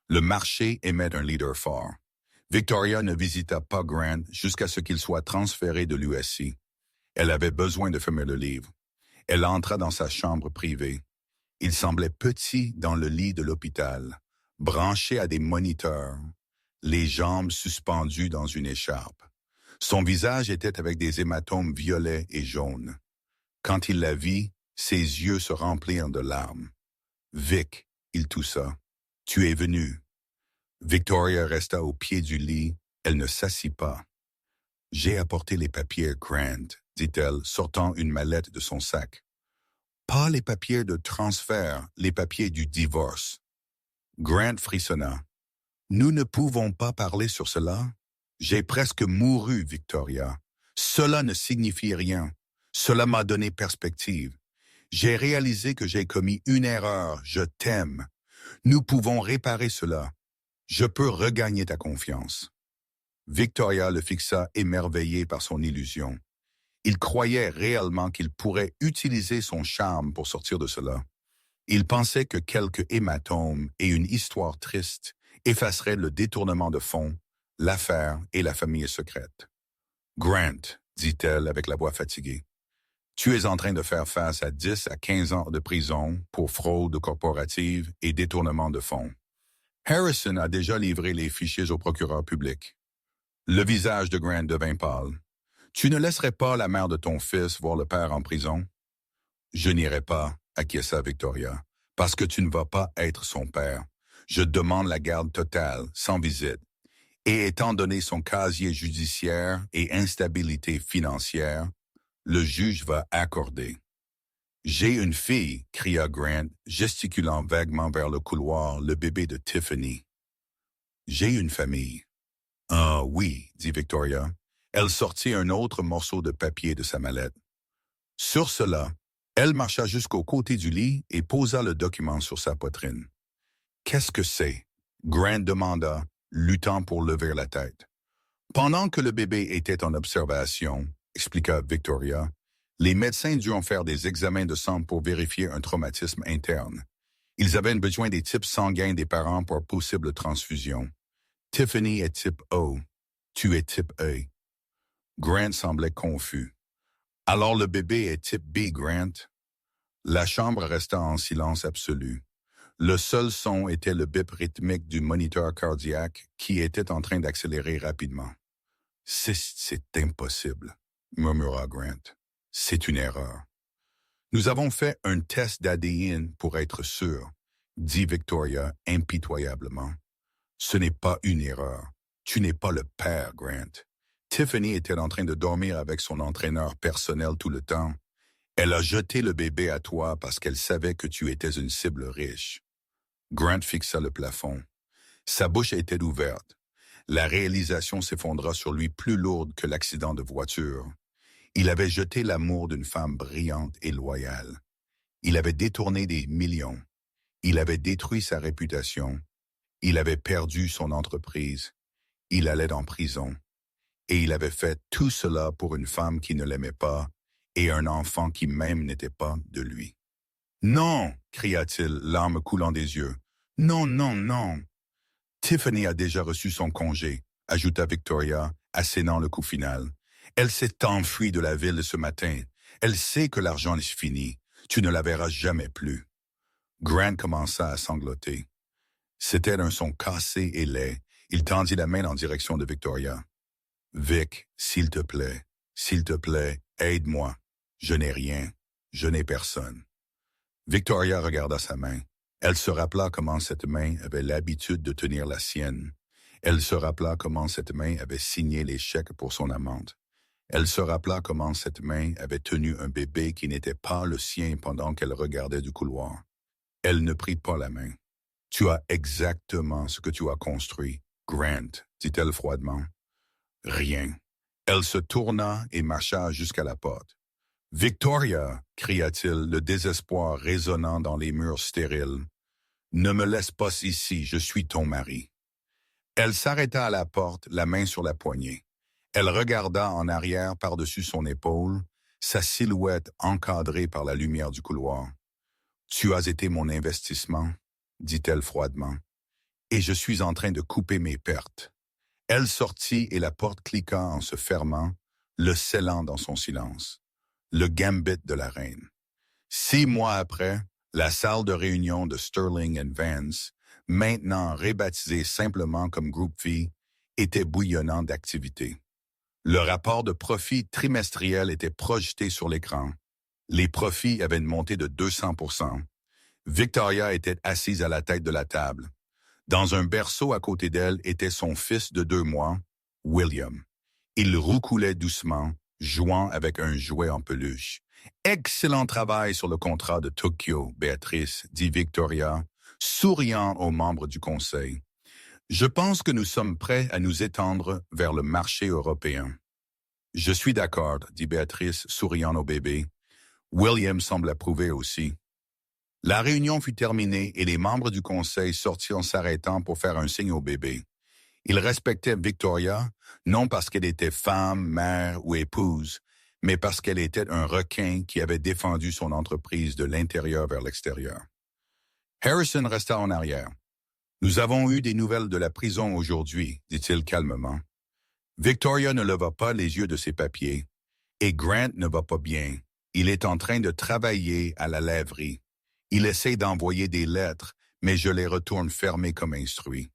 [SPEAKER 1] Le marché émet un leader fort. Victoria ne visita pas Grant jusqu'à ce qu'il soit transféré de l'USC. Elle avait besoin de fermer le livre. Elle entra dans sa chambre privée. Il semblait petit dans le lit de l'hôpital, branché à des moniteurs, les jambes suspendues dans une écharpe. Son visage était avec des hématomes violets et jaunes. Quand il la vit, ses yeux se remplirent de larmes. « Vic, » il toussa, « tu es venu. » Victoria resta au pied du lit. Elle ne s'assit pas. « J'ai apporté les papiers, Grant, » dit-elle, sortant une mallette de son sac. « Pas les papiers de transfert, les papiers du divorce. » Grant frissonna. « Nous ne pouvons pas parler sur cela. J'ai presque mouru, Victoria. Cela ne signifie rien. Cela m'a donné perspective. J'ai réalisé que j'ai commis une erreur. Je t'aime. Nous pouvons réparer cela. Je peux regagner ta confiance. » Victoria le fixa émerveillée par son illusion. Il croyait réellement qu'il pourrait utiliser son charme pour sortir de cela. Il pensait que quelques hématomes et une histoire triste effaceraient le détournement de fonds, l'affaire et la famille secrète. « Grant, » dit-elle avec la voix fatiguée, « tu es en train de faire face à 10 à 15 ans de prison pour fraude corporative et détournement de fonds. Harrison a déjà livré les fichiers au procureur public. Le visage de Grant devint pâle. Tu ne laisserais pas la mère de ton fils voir le père en prison? Je n'irai pas, acquiesça Victoria, parce que tu ne vas pas être son père. Je demande la garde totale, sans visite. Et étant donné son casier judiciaire et instabilité financière, le juge va accorder. J'ai une fille, cria Grant, gesticulant vaguement vers le couloir, le bébé de Tiffany. J'ai une famille. Ah oui, dit Victoria. Elle sortit un autre morceau de papier de sa mallette. Sur cela, elle marcha jusqu'au côté du lit et posa le document sur sa poitrine. Qu'est-ce que c'est? Grant demanda, luttant pour lever la tête. Pendant que le bébé était en observation, expliqua Victoria, les médecins durent faire des examens de sang pour vérifier un traumatisme interne. Ils avaient besoin des types sanguins des parents pour possible transfusion. Tiffany est type O. Tu es type A. Grant semblait confus. Alors le bébé est type B, Grant? La chambre resta en silence absolu. Le seul son était le bip rythmique du moniteur cardiaque qui était en train d'accélérer rapidement. C'est impossible, murmura Grant. C'est une erreur. Nous avons fait un test d'ADN pour être sûr, dit Victoria impitoyablement. Ce n'est pas une erreur. Tu n'es pas le père, Grant. Tiffany était en train de dormir avec son entraîneur personnel tout le temps. Elle a jeté le bébé à toi parce qu'elle savait que tu étais une cible riche. Grant fixa le plafond. Sa bouche était ouverte. La réalisation s'effondra sur lui plus lourde que l'accident de voiture. Il avait jeté l'amour d'une femme brillante et loyale. Il avait détourné des millions. Il avait détruit sa réputation. Il avait perdu son entreprise. Il allait en prison. Et il avait fait tout cela pour une femme qui ne l'aimait pas et un enfant qui même n'était pas de lui. « Non !» cria-t-il, larmes coulant des yeux. « Non, non, non !» Tiffany a déjà reçu son congé, ajouta Victoria, assénant le coup final. Elle s'est enfuie de la ville ce matin. Elle sait que l'argent est fini. Tu ne la verras jamais plus. Grant commença à sangloter. C'était un son cassé et laid. Il tendit la main en direction de Victoria. « Vic, s'il te plaît, aide-moi. Je n'ai rien. Je n'ai personne. » Victoria regarda sa main. Elle se rappela comment cette main avait l'habitude de tenir la sienne. Elle se rappela comment cette main avait signé les chèques pour son amante. Elle se rappela comment cette main avait tenu un bébé qui n'était pas le sien pendant qu'elle regardait du couloir. Elle ne prit pas la main. « Tu as exactement ce que tu as construit, Grant, » dit-elle froidement. « Rien. » Elle se tourna et marcha jusqu'à la porte. « Victoria !» cria-t-il, le désespoir résonnant dans les murs stériles. « Ne me laisse pas ici, je suis ton mari. » Elle s'arrêta à la porte, la main sur la poignée. Elle regarda en arrière par-dessus son épaule, sa silhouette encadrée par la lumière du couloir. « Tu as été mon investissement, » dit-elle froidement, « et je suis en train de couper mes pertes. » Elle sortit et la porte cliqua en se fermant, le scellant dans son silence. Le gambit de la reine. 6 mois après, la salle de réunion de Sterling & Vance, maintenant rebaptisée simplement comme Groupe V, était bouillonnante d'activité. Le rapport de profit trimestriel était projeté sur l'écran. Les profits avaient monté de 200%. Victoria était assise à la tête de la table. Dans un berceau à côté d'elle était son fils de 2 mois, William. Il roucoulait doucement, jouant avec un jouet en peluche. « Excellent travail sur le contrat de Tokyo, Béatrice, » dit Victoria, souriant aux membres du conseil. « Je pense que nous sommes prêts à nous étendre vers le marché européen. »« Je suis d'accord, » dit Béatrice, souriant au bébé. William semble approuver aussi. La réunion fut terminée et les membres du conseil sortirent en s'arrêtant pour faire un signe au bébé. Ils respectaient Victoria, non parce qu'elle était femme, mère ou épouse, mais parce qu'elle était un requin qui avait défendu son entreprise de l'intérieur vers l'extérieur. Harrison resta en arrière. « Nous avons eu des nouvelles de la prison aujourd'hui, » dit-il calmement. Victoria ne leva pas les yeux de ses papiers. Et Grant ne va pas bien. Il est en train de travailler à la laverie. Il essaie d'envoyer des lettres, mais je les retourne fermés comme instruits.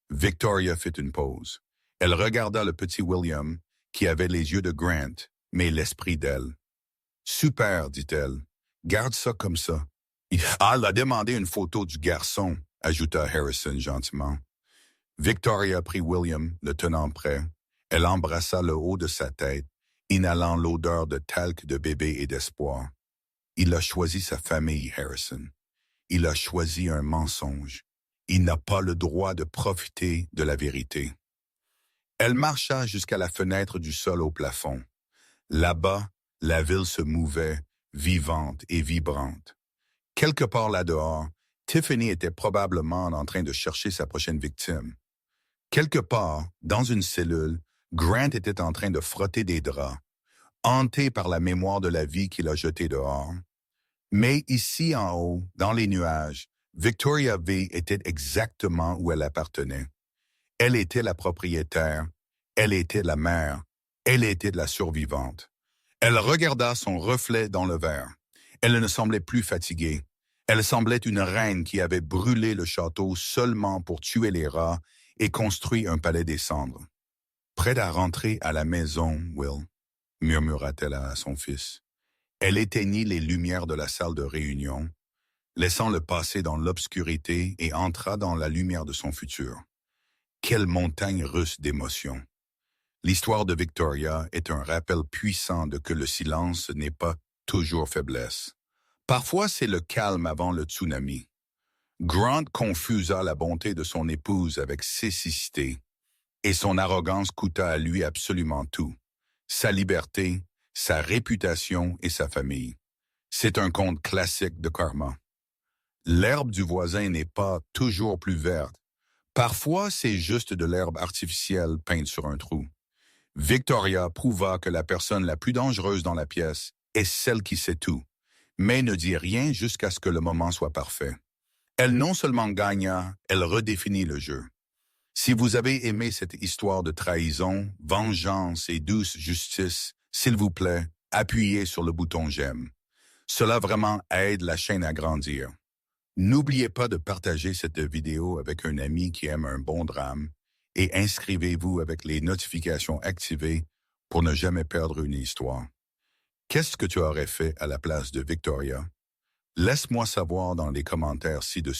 [SPEAKER 1] Victoria fit une pause. Elle regarda le petit William, qui avait les yeux de Grant, mais l'esprit d'elle. Super, dit-elle. Garde ça comme ça. Elle a demandé une photo du garçon, ajouta Harrison gentiment. Victoria prit William, le tenant prêt. Elle embrassa le haut de sa tête, inhalant l'odeur de talc de bébé et d'espoir. Il a choisi sa famille, Harrison. Il a choisi un mensonge. Il n'a pas le droit de profiter de la vérité. Elle marcha jusqu'à la fenêtre du sol au plafond. Là-bas, la ville se mouvait, vivante et vibrante. Quelque part là-dehors, Tiffany était probablement en train de chercher sa prochaine victime. Quelque part, dans une cellule, Grant était en train de frotter des draps, hanté par la mémoire de la vie qu'il a jetée dehors. Mais ici en haut, dans les nuages, Victoria V était exactement où elle appartenait. Elle était la propriétaire, elle était la mère, elle était la survivante. Elle regarda son reflet dans le verre. Elle ne semblait plus fatiguée. Elle semblait une reine qui avait brûlé le château seulement pour tuer les rats et construit un palais des cendres. Prête à rentrer à la maison, Will, murmura-t-elle à son fils. Elle éteignit les lumières de la salle de réunion, laissant le passé dans l'obscurité et entra dans la lumière de son futur. Quelle montagne russe d'émotions! L'histoire de Victoria est un rappel puissant de que le silence n'est pas toujours faiblesse. Parfois, c'est le calme avant le tsunami. Grant confusa la bonté de son épouse avec cécité, et son arrogance coûta à lui absolument tout. Sa liberté, sa réputation et sa famille. C'est un conte classique de karma. L'herbe du voisin n'est pas toujours plus verte. Parfois, c'est juste de l'herbe artificielle peinte sur un trou. Victoria prouva que la personne la plus dangereuse dans la pièce est celle qui sait tout, mais ne dit rien jusqu'à ce que le moment soit parfait. Elle non seulement gagna, elle redéfinit le jeu. Si vous avez aimé cette histoire de trahison, vengeance et douce justice, s'il vous plaît, appuyez sur le bouton j'aime. Cela vraiment aide la chaîne à grandir. N'oubliez pas de partager cette vidéo avec un ami qui aime un bon drame et inscrivez-vous avec les notifications activées pour ne jamais perdre une histoire. Qu'est-ce que tu aurais fait à la place de Victoria? Laisse-moi savoir dans les commentaires ci-dessous.